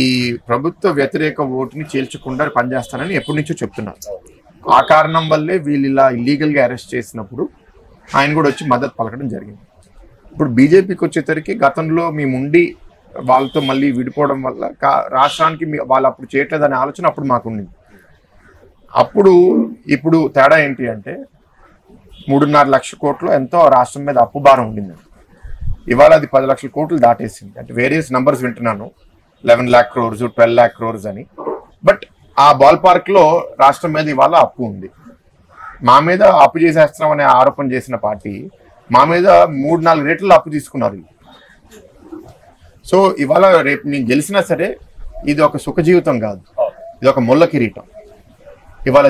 ప్రభుత్వ వ్యతిరేక ఓటుని చీల్చకుండా పనిచేస్తానని ఎప్పటి నుంచో చెప్తున్నారు. ఆ కారణం వల్లే వీళ్ళు ఇలా ఇల్లీగల్గా అరెస్ట్ చేసినప్పుడు ఆయన కూడా వచ్చి మద్దతు పలకడం జరిగింది. ఇప్పుడు బీజేపీకి వచ్చేసరికి గతంలో మేముండి వాళ్ళతో మళ్ళీ విడిపోవడం వల్ల రాష్ట్రానికి వాళ్ళు అప్పుడు చేయట్లేదనే ఆలోచన అప్పుడు మాకు ఉండింది. ఇప్పుడు తేడా ఏంటి అంటే 3.5 లక్షల కోట్లు ఎంతో రాష్ట్రం మీద అప్పు భారం ఉండింది. ఇవాళ అది 10 లక్షల కోట్లు దాటేసింది. అంటే వేరియస్ నంబర్స్ వింటున్నాను, 11 lakh crores 12 lakh crores అని. బట్ ఆ బాల్ పార్క్ లో రాష్ట్రం మీద ఇవాళ అప్పు ఉంది. మా మీద అప్పు చేసేస్తున్నాం అనే ఆరోపణ చేసిన పార్టీ మా మీద 3-4 రేట్ల అప్పు తీసుకున్నారు. సో ఇవాళ రేపు నేను గెలిచినా సరే ఇది ఒక సుఖ జీవితం కాదు, ఇది ఒక ముళ్ళ కిరీటం. ఇవాళ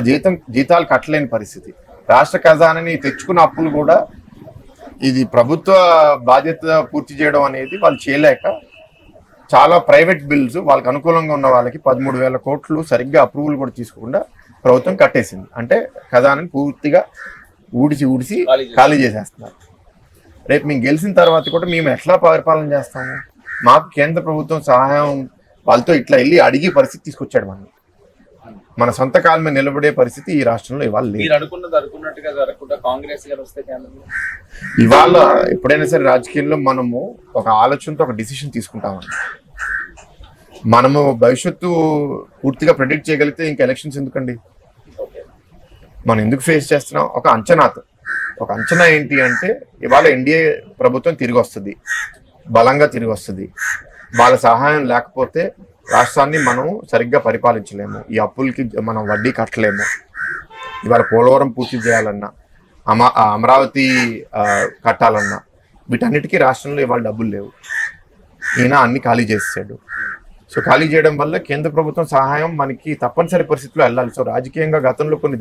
జీతాలు కట్టలేని పరిస్థితి. రాష్ట్ర ఖజానాని తెచ్చుకున్న అప్పులు కూడా ఇది ప్రభుత్వ బాధ్యత పూర్తి చేయడం అనేది వాళ్ళు చేయలేక చాలా ప్రైవేట్ బిల్స్ వాళ్ళకి అనుకూలంగా ఉన్న వాళ్ళకి 13,000 కోట్లు సరిగ్గా అప్రూవల్ కూడా తీసుకోకుండా ప్రభుత్వం కట్టేసింది. అంటే ఖజానాని పూర్తిగా ఊడిసి ఖాళీ చేసేస్తున్నారు. రేపు మేము గెలిచిన తర్వాత కూడా మేము ఎట్లా పరిపాలన చేస్తాము? మాకు కేంద్ర ప్రభుత్వం సహాయం వాళ్ళతో ఇట్లా వెళ్ళి అడిగే పరిస్థితి తీసుకొచ్చాడు. మన సొంత కాలం మీద నిలబడే పరిస్థితి ఈ రాష్ట్రంలో ఇవాళ ఇవాళ ఎప్పుడైనా సరే రాజకీయాల్లో మనము ఒక ఆలోచనతో ఒక డిసిషన్ తీసుకుంటామండి. మనము భవిష్యత్తు పూర్తిగా ప్రెడిక్ట్ చేయగలిగితే ఇంకా ఎలక్షన్స్ ఎందుకండి? మనం ఎందుకు ఫేస్ చేస్తున్నాం? ఒక అంచనా ఏంటి అంటే ఇవాళ ఎన్డీఏ ప్రభుత్వం తిరిగి వస్తుంది, బలంగా తిరిగి వస్తుంది. వాళ్ళ సహాయం లేకపోతే రాష్ట్రాన్ని మనం సరిగ్గా పరిపాలించలేము. ఈ అప్పులకి మనం వడ్డీ కట్టలేము. ఇవాళ పోలవరం పూర్తి చేయాలన్నా, అమరావతి కట్టాలన్నా వీటన్నిటికీ రాష్ట్రంలో ఇవాళ డబ్బులు లేవు. ఈయన అన్ని ఖాళీ చేసాడు. సో ఖాళీ చేయడం వల్ల కేంద్ర ప్రభుత్వం సహాయం మనకి తప్పనిసరి పరిస్థితిలో వెళ్ళాలి. సో రాజకీయంగా గతంలో కొన్ని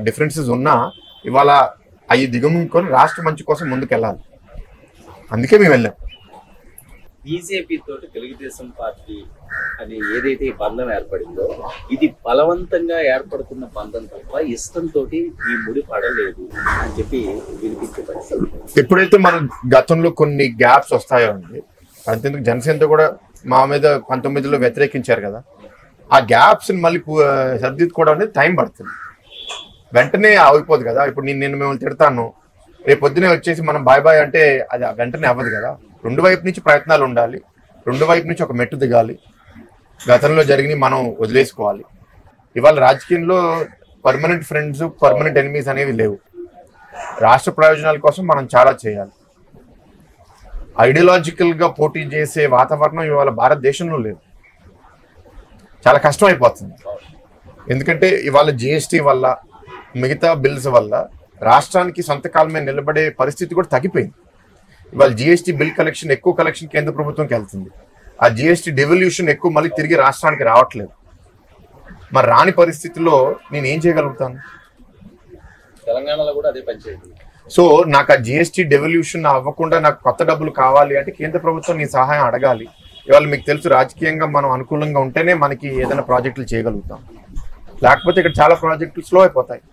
డిఫరెన్సెస్ ఉన్నా ఇవాళ అవి దిగముకొని రాష్ట్ర మంచి కోసం ముందుకెళ్ళాలి. అందుకే మేము వెళ్ళాం. బీజేపీ తోటి తెలుగుదేశం పార్టీ అని ఏదైతే ఈ బంధం ఏర్పడిందో ఇది బలవంతంగా ఏర్పడుతున్న బంధం తప్ప ఇష్టంతో ఈ ముడి పడలేదు అని చెప్పి వినిపించే పరిస్థితి. ఎప్పుడైతే మన గతంలో కొన్ని గ్యాప్స్ వస్తాయో అండి, అంతేందుకు జనసేనతో కూడా మా మీద 19లో వ్యతిరేకించారు కదా, ఆ గ్యాప్స్ మళ్ళీ సరిదిద్దుకోవడం అనేది టైం పడుతుంది. వెంటనే అయిపోదు కదా. ఇప్పుడు నేను మిమ్మల్ని తిడతాను, రేపు పొద్దునే వచ్చేసి మనం బాయ్ అంటే అది వెంటనే అవ్వదు కదా. రెండు వైపు నుంచి ప్రయత్నాలు ఉండాలి, రెండు వైపు నుంచి ఒక మెట్టు దిగాలి. గతంలో జరిగినవి మనం వదిలేసుకోవాలి. ఇవాళ రాజకీయంలో పర్మనెంట్ ఫ్రెండ్స్, పర్మనెంట్ ఎనిమీస్ అనేవి లేవు. రాష్ట్ర ప్రయోజనాల కోసం మనం చాలా చేయాలి. ఐడియాలజికల్గా పోటీ చేసే వాతావరణం ఇవాళ భారతదేశంలో లేదు. చాలా కష్టం అయిపోతుంది. ఎందుకంటే ఇవాళ జిఎస్టీ వల్ల, మిగతా బిల్స్ వల్ల రాష్ట్రానికి సొంత కాలం మీద నిలబడే పరిస్థితి కూడా తగ్గిపోయింది. ఇవాళ జిఎస్టీ బిల్ కలెక్షన్ ఎక్కువ కలెక్షన్ కేంద్ర ప్రభుత్వంకి వెళ్తుంది. ఆ జిఎస్టీ డెవల్యూషన్ ఎక్కువ మళ్ళీ తిరిగి రాష్ట్రానికి రావట్లేదు. మరి రాని పరిస్థితుల్లో నేను ఏం చేయగలుగుతాను? తెలంగాణలో కూడా అదే పంచాయతీ. సో నాకు ఆ జిఎస్టీ డెవల్యూషన్ అవ్వకుండా నాకు కొత్త డబ్బులు కావాలి అంటే కేంద్ర ప్రభుత్వం నీ సహాయం అడగాలి. ఇవాళ మీకు తెలుసు, రాజకీయంగా మనం అనుకూలంగా ఉంటేనే మనకి ఏదైనా ప్రాజెక్టులు చేయగలుగుతాం. లేకపోతే ఇక్కడ చాలా ప్రాజెక్టులు స్లో అయిపోతాయి.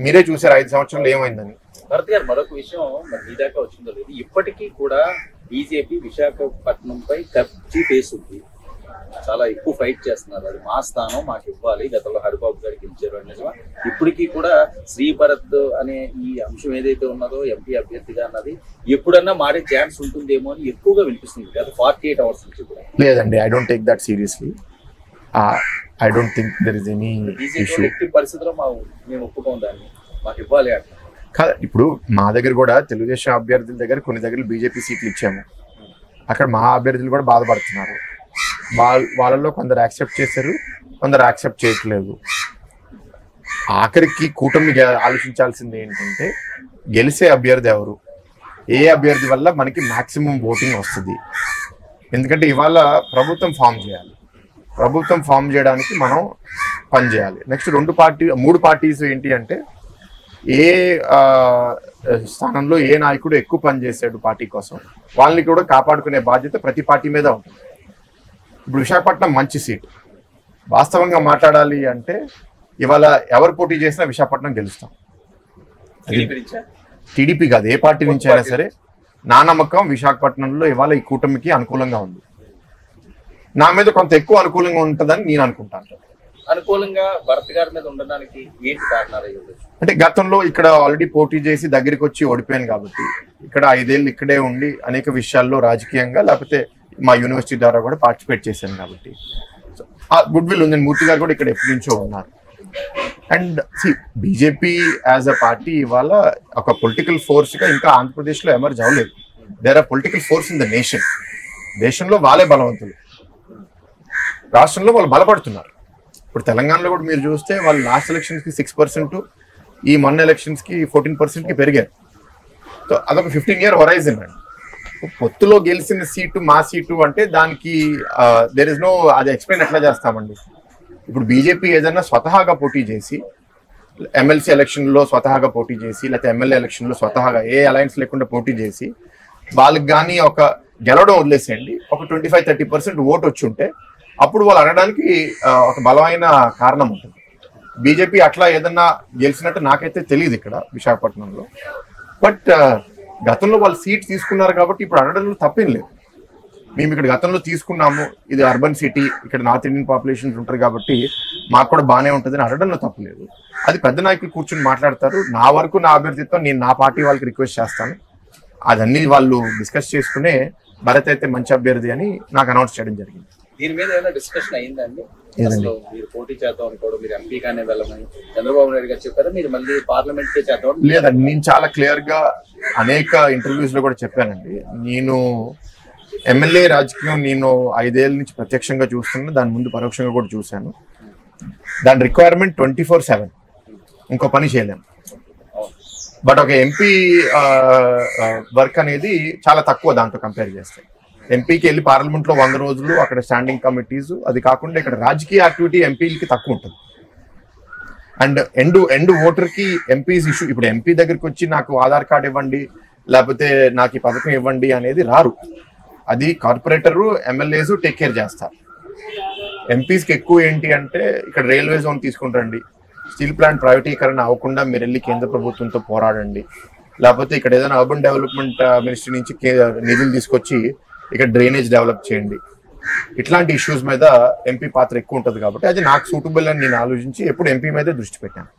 మీరే చూసారు 5 సంవత్సరాలు ఏమైందని. భరత్ గారు, మరొక విషయం మరి మీ దాకా వచ్చిందో లేదు, ఇప్పటికీ కూడా బీజేపీ విశాఖపట్నంపై కబ్జీ ఉంది. చాలా ఎక్కువ ఫైట్ చేస్తున్నారు. అది మా స్థానం, మాకు ఇవ్వాలి. గతంలో హరిబాబు గారికి ఇచ్చారు అనేది ఇప్పటికీ కూడా శ్రీభరత్ అనే ఈ అంశం ఏదైతే ఉన్నదో ఎంపీ అభ్యర్థిగా అన్నది ఎప్పుడన్నా మారే ఛాన్స్ ఉంటుందేమో అని ఎక్కువగా వినిపిస్తుంది కదా 48 hours నుంచి కూడా. లేదండి, I don't take that seriously. I don't think there is any issue. పరిస్థితిలో మేము ఒప్పుకోం దాన్ని, మాకు ఇవ్వాలి అంటే. ఇప్పుడు మా దగ్గర కూడా తెలుగుదేశం అభ్యర్థుల దగ్గర కొన్ని దగ్గర బీజేపీ సీట్లు ఇచ్చాము. అక్కడ మా అభ్యర్థులు కూడా బాధపడుతున్నారు. వాళ్ళలో కొందరు యాక్సెప్ట్ చేశారు, కొందరు యాక్సెప్ట్ చేయట్లేదు. ఆఖరికి కూటమి ఆలోచించాల్సింది ఏంటంటే గెలిచే అభ్యర్థి ఎవరు, ఏ అభ్యర్థి వల్ల మనకి మాక్సిమం ఓటింగ్ వస్తుంది. ఎందుకంటే ఇవాళ ప్రభుత్వం ఫామ్ చేయాలి. ప్రభుత్వం ఫామ్ చేయడానికి మనం పనిచేయాలి. నెక్స్ట్ 3 పార్టీస్ ఏంటి అంటే ఏ స్థానంలో ఏ నాయకుడు ఎక్కువ పనిచేశాడు పార్టీ కోసం వాళ్ళని కూడా కాపాడుకునే బాధ్యత ప్రతి పార్టీ మీద ఉంటుంది. ఇప్పుడు విశాఖపట్నం మంచి సీట్. వాస్తవంగా మాట్లాడాలి అంటే ఇవాళ ఎవరు పోటీ చేసినా విశాఖపట్నం గెలుస్తాం. టీడీపీ కాదు, ఏ పార్టీ నుంచి అయినా సరే నా నమ్మకం విశాఖపట్నంలో ఇవాళ ఈ కూటమికి అనుకూలంగా ఉంది. నా మీద కొంత ఎక్కువ అనుకూలంగా ఉంటుందని నేను అనుకుంటాను. అనుకూలంగా భరత్ గారి మీద ఉండడానికి ఏంటి కారణాలు? అంటే గతంలో ఇక్కడ ఆల్రెడీ పోటీ చేసి దగ్గరికి వచ్చి ఓడిపోయాను కాబట్టి ఇక్కడ 5 ఏళ్ళు ఇక్కడే ఉండి అనేక విషయాల్లో రాజకీయంగా లేకపోతే మా యూనివర్సిటీ ద్వారా కూడా పార్టిసిపేట్ చేశాను కాబట్టి ఆ గుడ్ విల్ ఉంది. మూర్తి గారు కూడా ఇక్కడ ఎప్పటి నుంచో ఉన్నారు. And BJP as a party ఇవాళ ఒక పొలిటికల్ ఫోర్స్గా ఇంకా ఆంధ్రప్రదేశ్లో ఎమర్జ్ అవ్వలేదు. There are political force in the nation. దేశంలో వాళ్ళే బలవంతులు, రాష్ట్రంలో వాళ్ళు బలపడుతున్నారు. ఇప్పుడు తెలంగాణలో కూడా మీరు చూస్తే వాళ్ళు లాస్ట్ ఎలక్షన్స్కి 6%, ఈ మొన్న ఎలక్షన్స్కి 14%కి పెరిగారు. సో అదొక 15-year హొరైజన్ అండి. పొత్తులో గెలిచిన సీటు మా సీటు అంటే దానికి దేర్ ఇస్ నో, అది ఎక్స్ప్లెయిన్ ఎట్లా చేస్తామండి? ఇప్పుడు బీజేపీ ఏదైనా స్వతహాగా పోటీ చేసి, ఎమ్మెల్సీ ఎలక్షన్లో స్వతహాగా పోటీ చేసి, లేకపోతే ఎమ్మెల్యే ఎలక్షన్లో స్వతహాగా ఏ అలయన్స్ లేకుండా పోటీ చేసి వాళ్ళకి కానీ ఒక గెలవడం వదిలేసేయండి, ఒక 25-30% ఓటు వచ్చి ఉంటే అప్పుడు వాళ్ళు అడగడానికి ఒక బలమైన కారణం ఉంటుంది. బీజేపీ అట్లా ఏదన్నా గెలిచినట్టు నాకైతే తెలియదు ఇక్కడ విశాఖపట్నంలో. బట్ గతంలో వాళ్ళు సీట్ తీసుకున్నారు కాబట్టి ఇప్పుడు అడగడంలో తప్పేం లేదు. మేము ఇక్కడ గతంలో తీసుకున్నాము, ఇది అర్బన్ సిటీ, ఇక్కడ నార్త్ ఇండియన్ పాపులేషన్స్ ఉంటారు కాబట్టి మాకు కూడా బాగానే ఉంటుందని అడగడంలో తప్పలేదు. అది పెద్ద నాయకులు కూర్చొని మాట్లాడతారు. నా వరకు నా అభ్యర్థిత్వం నేను నా పార్టీ వాళ్ళకి రిక్వెస్ట్ చేస్తాను, అదన్నీ వాళ్ళు డిస్కస్ చేసుకునే భరత్ అయితే మంచి అభ్యర్థి అని నాకు అనౌన్స్ చేయడం జరిగింది. దీని మీద ఏమైనా డిస్కషన్ అయిందండి? అసలు మీరు పోటీ చేద్దాం అనుకోవడం, మీరు ఎంపీగానే వెళ్ళమని చంద్రబాబు నాయుడు గారు చెప్పారా, మీరు మళ్ళీ పార్లమెంట్ కే చేద్దాం? లేదండి, నేను చాలా క్లియర్ గా అనేక ఇంటర్వ్యూస్ లో కూడా చెప్పానండి. నేను ఎమ్మెల్యే రాజకీయం నేను 5 ఏళ్ళ నుంచి ప్రత్యక్షంగా చూస్తున్నాను, దాని ముందు పరోక్షంగా కూడా చూశాను. దాని రిక్వైర్మెంట్ 24/7, ఇంకో పని చేయలేము. బట్ ఒక ఎంపీ వర్క్ అనేది చాలా తక్కువ దాంతో కంపేర్ చేస్తే. ఎంపీకి వెళ్ళి పార్లమెంట్లో 100 రోజులు, అక్కడ స్టాండింగ్ కమిటీస్, అది కాకుండా ఇక్కడ రాజకీయ యాక్టివిటీ ఎంపీలకి తక్కువ ఉంటుంది. అండ్ ఎండ్ ఓటర్కి ఎంపీస్ ఇష్యూ. ఇప్పుడు ఎంపీ దగ్గరికి వచ్చి నాకు ఆధార్ కార్డు ఇవ్వండి, లేకపోతే నాకు ఈ పథకం ఇవ్వండి అనేది రారు. అది కార్పొరేటరు, ఎమ్మెల్యేస్ టేక్ కేర్ చేస్తారు. ఎంపీస్కి ఎక్కువ ఏంటి అంటే ఇక్కడ రైల్వే జోన్ తీసుకుంటారండి, స్టీల్ ప్లాంట్ ప్రైవేటీకరణ అవ్వకుండా మీరు వెళ్ళి కేంద్ర ప్రభుత్వంతో పోరాడండి, లేకపోతే ఇక్కడ ఏదైనా అర్బన్ డెవలప్మెంట్ మినిస్ట్రీ నుంచి నిధులు తీసుకొచ్చి ఇక్కడ డ్రైనేజ్ డెవలప్ చేయండి. ఇట్లాంటి ఇష్యూస్ మీద ఎంపీ పాత్ర ఎక్కువ ఉంటుంది కాబట్టి అది నాకు సూటబుల్ అని నేను ఆలోచించి ఎప్పుడు ఎంపీ మీద దృష్టి పెట్టాను.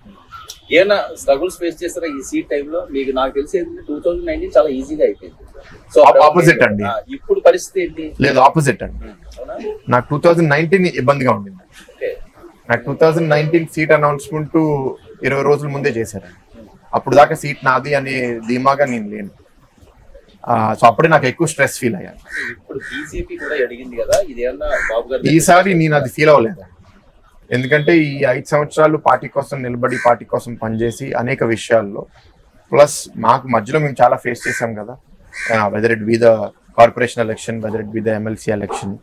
ఏమైనా స్ట్రగుల్స్ ఫేస్ చేస్తారా ఈ సీట్ టైంలో? మీకు నాకు తెలిసి 2019 చాలా ఈజీగా అయిపోయింది. సో ఆపోజిట్ అండి, ఇప్పుడు పరిస్థితి ఏంటి? లేదు, ఆపోజిట్ అండి. నాకు 2019 ఇబ్బందిగా ఉండింది. నాకు 2019 సీట్ అనౌన్స్మెంట్ 20 రోజుల ముందే చేశారండి. అప్పుడు దాకా సీట్ నాది అనే ధీమాగా నేను లేను. సో అప్పుడే నాకు ఎక్కువ స్ట్రెస్ ఫీల్ అయ్యాను. ఇప్పుడు బీజేపీ కూడా అడిగింది కదా, ఇదేమన్నా బాబు గారు? ఈసారి నేను అది ఫీల్ అవ్వలేదు. ఎందుకంటే ఈ 5 సంవత్సరాలు పార్టీ కోసం నిలబడి, పార్టీ కోసం పనిచేసి అనేక విషయాల్లో, ప్లస్ మాకు మధ్యలో మేము చాలా ఫేస్ చేసాం కదా, whether it be the corporation election, whether it be the MLC election,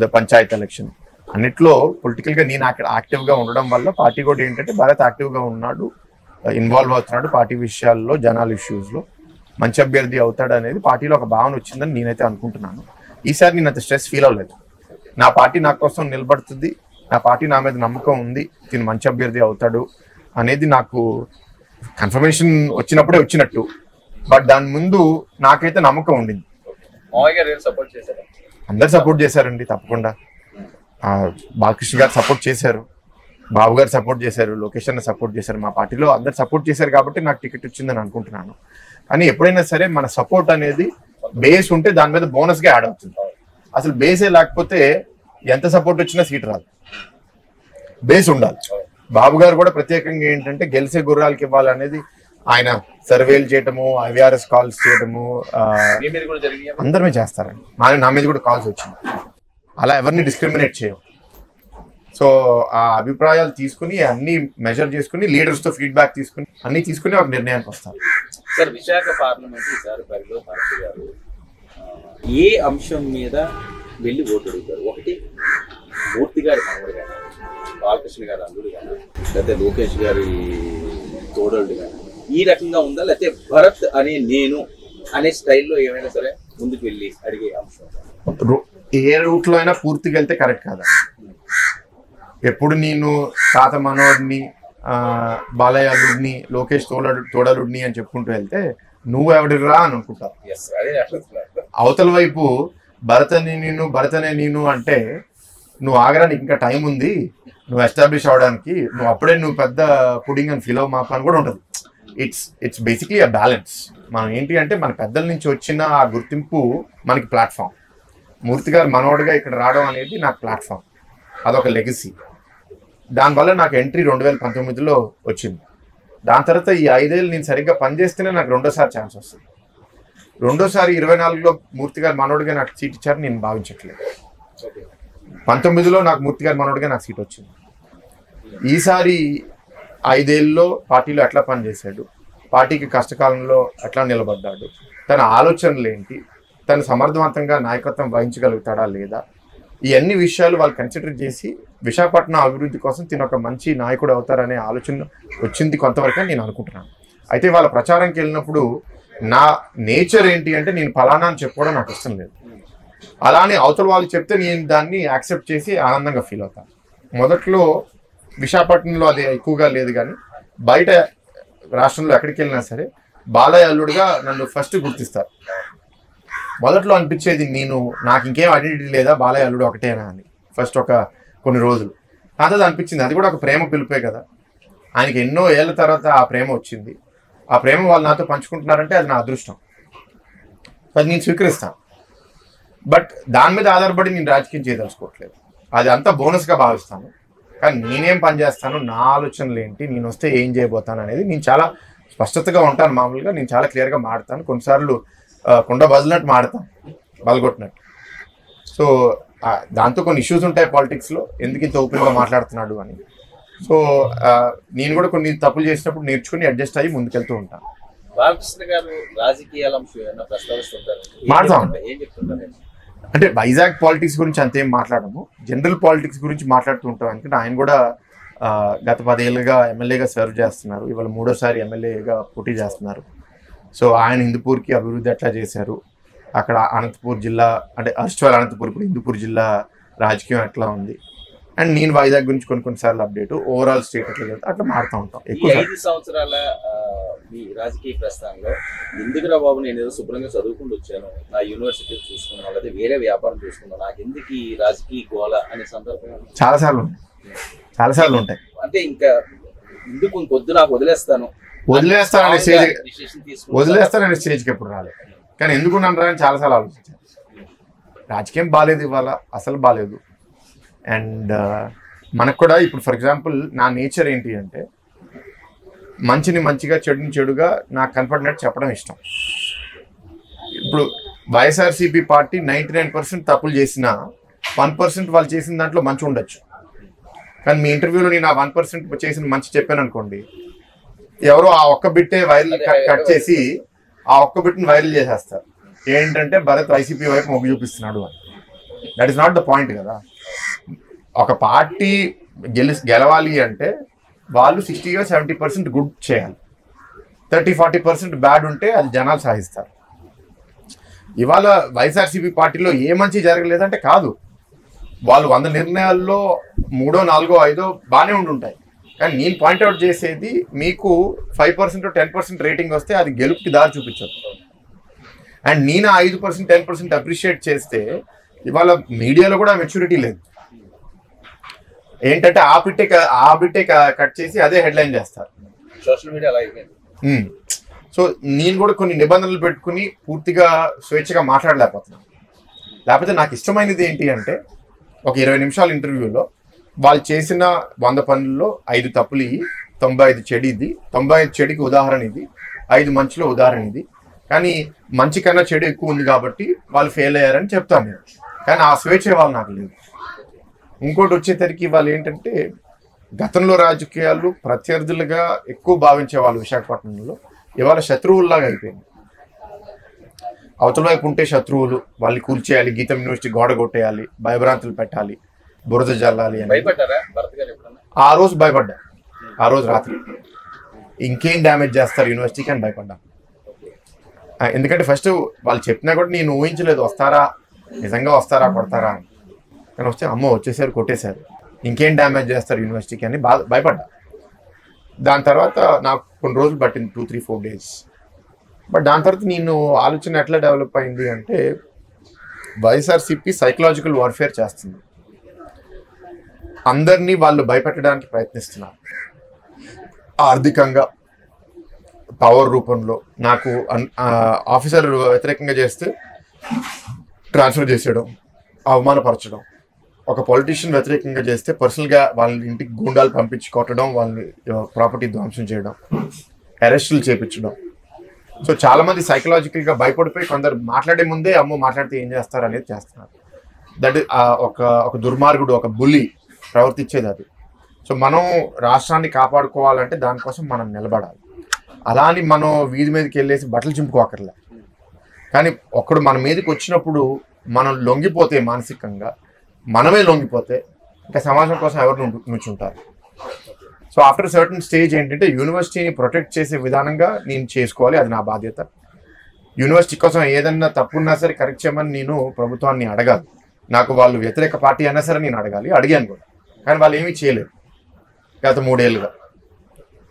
the Panchayat election, అన్నిట్లో పొలిటికల్గా నేను అక్కడ యాక్టివ్గా ఉండడం వల్ల పార్టీ కూడా ఏంటంటే భారత్ యాక్టివ్గా ఉన్నాడు, ఇన్వాల్వ్ అవుతున్నాడు పార్టీ విషయాల్లో, జనాల ఇష్యూస్లో, మంచి అభ్యర్థి అవుతాడు అనేది పార్టీలో ఒక భావన వచ్చిందని నేనైతే అనుకుంటున్నాను. ఈసారి నేను అంత స్ట్రెస్ ఫీల్ అవ్వలేదు. నా పార్టీ నా కోసం నిలబడుతుంది, నా పార్టీ నా మీద నమ్మకం ఉంది, దీని మంచి అభ్యర్థి అవుతాడు అనేది నాకు కన్ఫర్మేషన్ వచ్చినప్పుడే వచ్చినట్టు. బట్ దాని ముందు నాకైతే నమ్మకం ఉండింది. అందరు సపోర్ట్ చేశారండి, తప్పకుండా. బాలకృష్ణ గారు సపోర్ట్ చేశారు, బాబు గారు సపోర్ట్ చేశారు, లోకేష్ అన్న సపోర్ట్ చేశారు, మా పార్టీలో అందరు సపోర్ట్ చేశారు కాబట్టి నాకు టికెట్ వచ్చిందని అనుకుంటున్నాను. కానీ ఎప్పుడైనా సరే మన సపోర్ట్ అనేది బేస్ ఉంటే దాని మీద బోనస్గా యాడ్ అవుతుంది. అసలు బేసే లేకపోతే ఎంత సపోర్ట్ వచ్చినా సీట్ రాదు, బేస్ ఉండాలి. బాబు గారు కూడా ప్రత్యేకంగా ఏంటంటే గెలిచే గుర్రాలకి ఇవ్వాలనేది ఆయన సర్వేలు చేయటము, ఐవీఆర్ఎస్ కాల్స్ చేయటము అందరమే చేస్తారండి. నా మీద కూడా కాల్స్ వచ్చింది. అలా ఎవరిని డిస్క్రిమినేట్ చేయం. సో ఆ అభిప్రాయాలు తీసుకుని అన్ని మెజర్ చేసుకుని లీడర్స్తో ఫీడ్బ్యాక్ తీసుకుని అన్ని తీసుకుని ఒక నిర్ణయానికి వస్తారు. సార్, విశాఖ పార్లమెంట్ ఈసారి బరిలో భారతి గారు ఏ అంశం మీద వెళ్ళి ఓటు అడుగుతారు? ఒకటి, మూర్తి గారి మనవడు కానీ, బాలకృష్ణ గారి అల్లుడు కానీ, లేకపోతే లోకేష్ గారి తోడళ్ళు కానీ, ఈ రకంగా ఉందా? లేకపోతే భరత్ అనే నేను అనే స్టైల్లో ఏమైనా సరే ముందుకు వెళ్ళి అడిగే అంశం? ఏ రూట్లో అయినా పూర్తిగా వెళ్తే కరెక్ట్ కాదా? ఎప్పుడు నేను తాత మనోడిని, బాలయ్య అల్లుడిని, లోకేష్ తోడలుడిని అని చెప్పుకుంటూ వెళ్తే నువ్వు ఎవడిరా అని అనుకుంటావు. అవతల వైపు భరతనే నేను అంటే నువ్వు ఆగడానికి ఇంకా టైం ఉంది, నువ్వు ఎస్టాబ్లిష్ అవడానికి, నువ్వు పెద్ద పుడింగ్ అని ఫీల్ అవ్వ మాకు అని కూడా ఉంటుంది. It's basically a balance. మనం ఏంటి అంటే మన పెద్దల నుంచి వచ్చిన ఆ గుర్తింపు మనకి ప్లాట్ఫామ్. మూర్తి గారు మనోడుగా ఇక్కడ రావడం అనేది నాకు ప్లాట్ఫామ్, అదొక లెగసీ. దానివల్ల నాకు ఎంట్రీ 2019లో వచ్చింది. దాని తర్వాత ఈ 5 ఏళ్ళు నేను సరిగ్గా పనిచేస్తేనే నాకు రెండోసారి ఛాన్స్ వస్తుంది. రెండోసారి 24లో మూర్తి గారు మనోడిగా నాకు సీట్ ఇచ్చారని నేను భావించట్లేదు. 19లో నాకు మూర్తి గారు మనోడిగా నాకు సీట్ వచ్చింది. ఈసారి 5 ఏళ్ళలో పార్టీలో ఎట్లా పనిచేశాడు, పార్టీకి కష్టకాలంలో ఎట్లా నిలబడ్డాడు, తన ఆలోచనలు ఏంటి, తను సమర్థవంతంగా నాయకత్వం వహించగలుగుతాడా లేదా, ఈ అన్ని విషయాలు వాళ్ళు కన్సిడర్ చేసి విశాఖపట్నం అభివృద్ధి కోసం తిన ఒక మంచి నాయకుడు అవుతారనే ఆలోచన వచ్చింది కొంతవరకు నేను అనుకుంటున్నాను. అయితే వాళ్ళ ప్రచారంకి వెళ్ళినప్పుడు నా నేచర్ ఏంటి అంటే నేను ఫలానా అని చెప్పుకోవడం నాకు ఇష్టం లేదు. అలానే అవతల వాళ్ళు చెప్తే నేను దాన్ని యాక్సెప్ట్ చేసి ఆనందంగా ఫీల్ అవుతాను. మొదట్లో విశాఖపట్నంలో అది ఎక్కువగా లేదు, కానీ బయట రాష్ట్రంలో ఎక్కడికి వెళ్ళినా సరే బాలయ్య అల్లుడుగా నన్ను ఫస్ట్ గుర్తిస్తారు. మొదట్లో అనిపించేది నాకు ఇంకేం ఐడెంటిటీ లేదా, బాలయ్య అల్లుడు ఒకటేనా అని ఫస్ట్ ఒక కొన్ని రోజులు. తర్వాత అనిపించింది అది కూడా ఒక ప్రేమ పిలిపే కదా, ఆయనకి ఎన్నో ఏళ్ళ తర్వాత ఆ ప్రేమ వచ్చింది, ఆ ప్రేమ వాళ్ళు నాతో పంచుకుంటున్నారంటే అది నా అదృష్టం, అది నేను స్వీకరిస్తాను. బట్ దాని మీద ఆధారపడి నేను రాజకీయం చేయదలుచుకోవట్లేదు, అది అంతా బోనస్గా భావిస్తాను. కానీ నేనేం పని చేస్తాను, నా ఆలోచనలు ఏంటి, నేను వస్తే ఏం చేయబోతాను అనేది నేను చాలా స్పష్టతగా ఉంటాను. మామూలుగా నేను చాలా క్లియర్గా మాడతాను, కొన్నిసార్లు కుండ బదిలినట్టు మాడతాను, బలగొట్టినట్టు. సో దాంతో కొన్ని ఇష్యూస్ ఉంటాయి పాలిటిక్స్లో, ఎందుకు ఇంత ఓపెన్గా మాట్లాడుతున్నాడు అని. సో నేను కూడా కొన్ని తప్పులు చేసినప్పుడు నేర్చుకుని అడ్జస్ట్ అయ్యి ముందుకెళ్తూ ఉంటాను. బాలకృష్ణ గారు రాజకీయాల అంశం ప్రస్తావిస్తుంటారు, మాట్లాడతాం. ఏం చెప్తుంటారు? అంటే వైజాగ్ పాలిటిక్స్ గురించి అంతేం మాట్లాడము, జనరల్ పాలిటిక్స్ గురించి మాట్లాడుతూ ఉంటాం. ఎందుకంటే ఆయన కూడా గత 10 ఏళ్ళుగా ఎమ్మెల్యేగా సర్వ్ చేస్తున్నారు, ఇవాళ 3వ సారి ఎమ్మెల్యేగా పోటీ చేస్తున్నారు. సో ఆయన హిందూపూర్కి అభివృద్ధి ఎట్లా చేశారు, అక్కడ అనంతపూర్ జిల్లా అంటే అర్స్ట్వాల్ అనంతపూర్ ఇప్పుడు హిందూపూర్ జిల్లా రాజకీయం ఎట్లా ఉంది, అండ్ నేను వైజాగ్ గురించి కొన్నిసార్లు అప్డేట్, ఓవరాల్ స్టేట్ ఎట్లా జరుగుతుంది అట్లా మారుతూ ఉంటాం. ఎక్కువ 5 సంవత్సరాల మీ రాజకీయ ప్రస్థానంలో ఎందుకురా బాబు నేను ఏదో శుభ్రంగా చదువుకుంటూ వచ్చాను, నా యూనివర్సిటీ చూసుకున్నాను, లేదా వేరే వ్యాపారం చూసుకున్నాను, నాకు ఎందుకు ఈ రాజకీయ గోళ అనే సందర్భం చాలాసార్లు ఉంటాయి. అంటే ఇంకా ఎందుకు ఇంకొద్దు నాకు వదిలేస్తాననే స్టేజ్కి ఎప్పుడు రాలేదు. కానీ ఎందుకు నన్ను రాని చాలాసార్లు ఆలోచించాను. రాజకీయం బాగాలేదు, ఇవాళ అసలు బాగాలేదు. అండ్ మనకు కూడా ఇప్పుడు ఫర్ ఎగ్జాంపుల్ నా నేచర్ ఏంటి అంటే మంచిని మంచిగా చెడుని చెడుగా నాకు కనపడినట్టు చెప్పడం ఇష్టం. ఇప్పుడు వైఎస్ఆర్సీపీ పార్టీ 99% తప్పులు చేసినా 1% వాళ్ళు చేసిన దాంట్లో మంచి ఉండొచ్చు. కానీ మీ ఇంటర్వ్యూలో నేను ఆ 1% చేసిన మంచి చెప్పాను అనుకోండి, ఎవరో ఆ ఒక్క బిట్టే వైరల్ కట్ చేసి ఆ ఒక్క బిట్ని వైరల్ చేసేస్తారు. ఏంటంటే భరత్ వైసీపీ వైపు మొగ్గు చూపిస్తున్నాడు అని. That is not the point కదా. ఒక పార్టీ గెలవాలి అంటే వాళ్ళు 60-70% గుడ్ చేయాలి, 30-40% బ్యాడ్ ఉంటే అది జనాలు సాధిస్తారు. ఇవాళ వైఎస్ఆర్సీపీ పార్టీలో ఏ మంచి జరగలేదంటే కాదు, వాళ్ళు 100 నిర్ణయాల్లో 3, 4, 5 బాగానే ఉండుంటాయి. కానీ నేను పాయింట్అవుట్ చేసేది మీకు 5% 10% రేటింగ్ వస్తే అది గెలుపుకి దారి చూపించదు. అండ్ నేను 5% 10% అప్రిషియేట్ చేస్తే ఇవాళ మీడియాలో కూడా మెచ్యూరిటీ లేదు. ఏంటంటే ఆ బిట్టే కట్ చేసి అదే హెడ్లైన్ చేస్తారు. సోషల్ మీడియా అలా అయిపోయింది. సో నేను కూడా కొన్ని నిబంధనలు పెట్టుకుని పూర్తిగా స్వేచ్ఛగా మాట్లాడలేకపోతున్నాను. లేకపోతే నాకు ఇష్టమైనది ఏంటి అంటే ఒక 20 నిమిషాల ఇంటర్వ్యూలో వాళ్ళు చేసిన 100 పనుల్లో 5 తప్పులు ఇవి, 95 చెడు ఇది, 95 చెడుకి ఉదాహరణ ఇది, 5 మంచిలో ఉదాహరణ ఇది. కానీ మంచి కన్నా చెడు ఎక్కువ ఉంది కాబట్టి వాళ్ళు ఫెయిల్ అయ్యారని చెప్తాను నేను. కానీ ఆ స్వేచ్ఛ వాళ్ళు నాకు లేదు. ఇంకోటి వచ్చేసరికి వాళ్ళు ఏంటంటే గతంలో రాజకీయాలు ప్రత్యర్థులుగా ఎక్కువ భావించే వాళ్ళు విశాఖపట్నంలో ఇవాళ శత్రువుల్లాగా అయిపోయింది. అవతల వైపు ఉంటే శత్రువులు, వాళ్ళని కూల్చేయాలి, గీతం యూనివర్సిటీ గోడ కొట్టేయాలి, భయభ్రాంతులు పెట్టాలి, బురద జల్లాలి అని. ఆ రోజు భయపడ్డా, ఆ రోజు రాత్రి ఇంకేం డ్యామేజ్ చేస్తారు యూనివర్సిటీకి అని భయపడ్డా. ఎందుకంటే ఫస్ట్ వాళ్ళు చెప్పినా కూడా నేను ఊహించలేదు వస్తారా, నిజంగా వస్తారా, కొడతారా అని. కానీ వస్తే అమ్మో వచ్చేసారు, కొట్టేశారు, ఇంకేం డ్యామేజ్ చేస్తారు యూనివర్సిటీకి అని భయపడ్డా. దాని తర్వాత నాకు కొన్ని రోజులు పట్టింది, 2-3-4 days. బట్ దాని తర్వాత నేను ఆలోచన ఎట్లా డెవలప్ అయింది అంటే వైఎస్ఆర్సీపీ సైకలాజికల్ వార్ఫేర్ చేస్తుంది. అందరినీ వాళ్ళు భయపెట్టడానికి ప్రయత్నిస్తున్నారు. ఆర్థికంగా, పవర్ రూపంలో. నాకు ఆఫీసర్ వ్యతిరేకంగా చేస్తే ట్రాన్స్ఫర్ చేసేయడం, అవమానపరచడం, ఒక పొలిటీషియన్ వ్యతిరేకంగా చేస్తే పర్సనల్గా వాళ్ళ ఇంటికి గూండాలు పంపించి కొట్టడం, వాళ్ళని ప్రాపర్టీ ధ్వంసం చేయడం, అరెస్టులు చేపించడం. సో చాలామంది సైకలాజికల్గా భయపడిపోయి కొందరు మాట్లాడే ముందే అమ్మో మాట్లాడితే ఏం చేస్తారు అనేది చేస్తున్నారు. దట్ ఒక దుర్మార్గుడు, ఒక బుల్లి ప్రవర్తించేది అది. సో మనం రాష్ట్రాన్ని కాపాడుకోవాలంటే దానికోసం మనం నిలబడాలి. అలా అని మనం వీధి మీదకి వెళ్ళేసి బట్టలు చింపుకోకర్లే. కానీ ఒక్కడు మన మీదకి వచ్చినప్పుడు మనం లొంగిపోతే, మానసికంగా మనమే లొంగిపోతే ఇంకా సమాజం కోసం ఎవరు నుంచుంటారు. సో ఆఫ్టర్ సర్టన్ స్టేజ్ ఏంటంటే యూనివర్సిటీని ప్రొటెక్ట్ చేసే విధానంగా నేను చేసుకోవాలి, అది నా బాధ్యత. యూనివర్సిటీ కోసం ఏదన్నా తప్పున్నా సరే కరెక్ట్ చేయమని నేను ప్రభుత్వాన్ని అడగాలి. నాకు వాళ్ళు వ్యతిరేక పార్టీ అయినా సరే నేను అడిగాను కూడా. కానీ వాళ్ళు ఏమీ చేయలేరు గత 3 ఏళ్ళుగా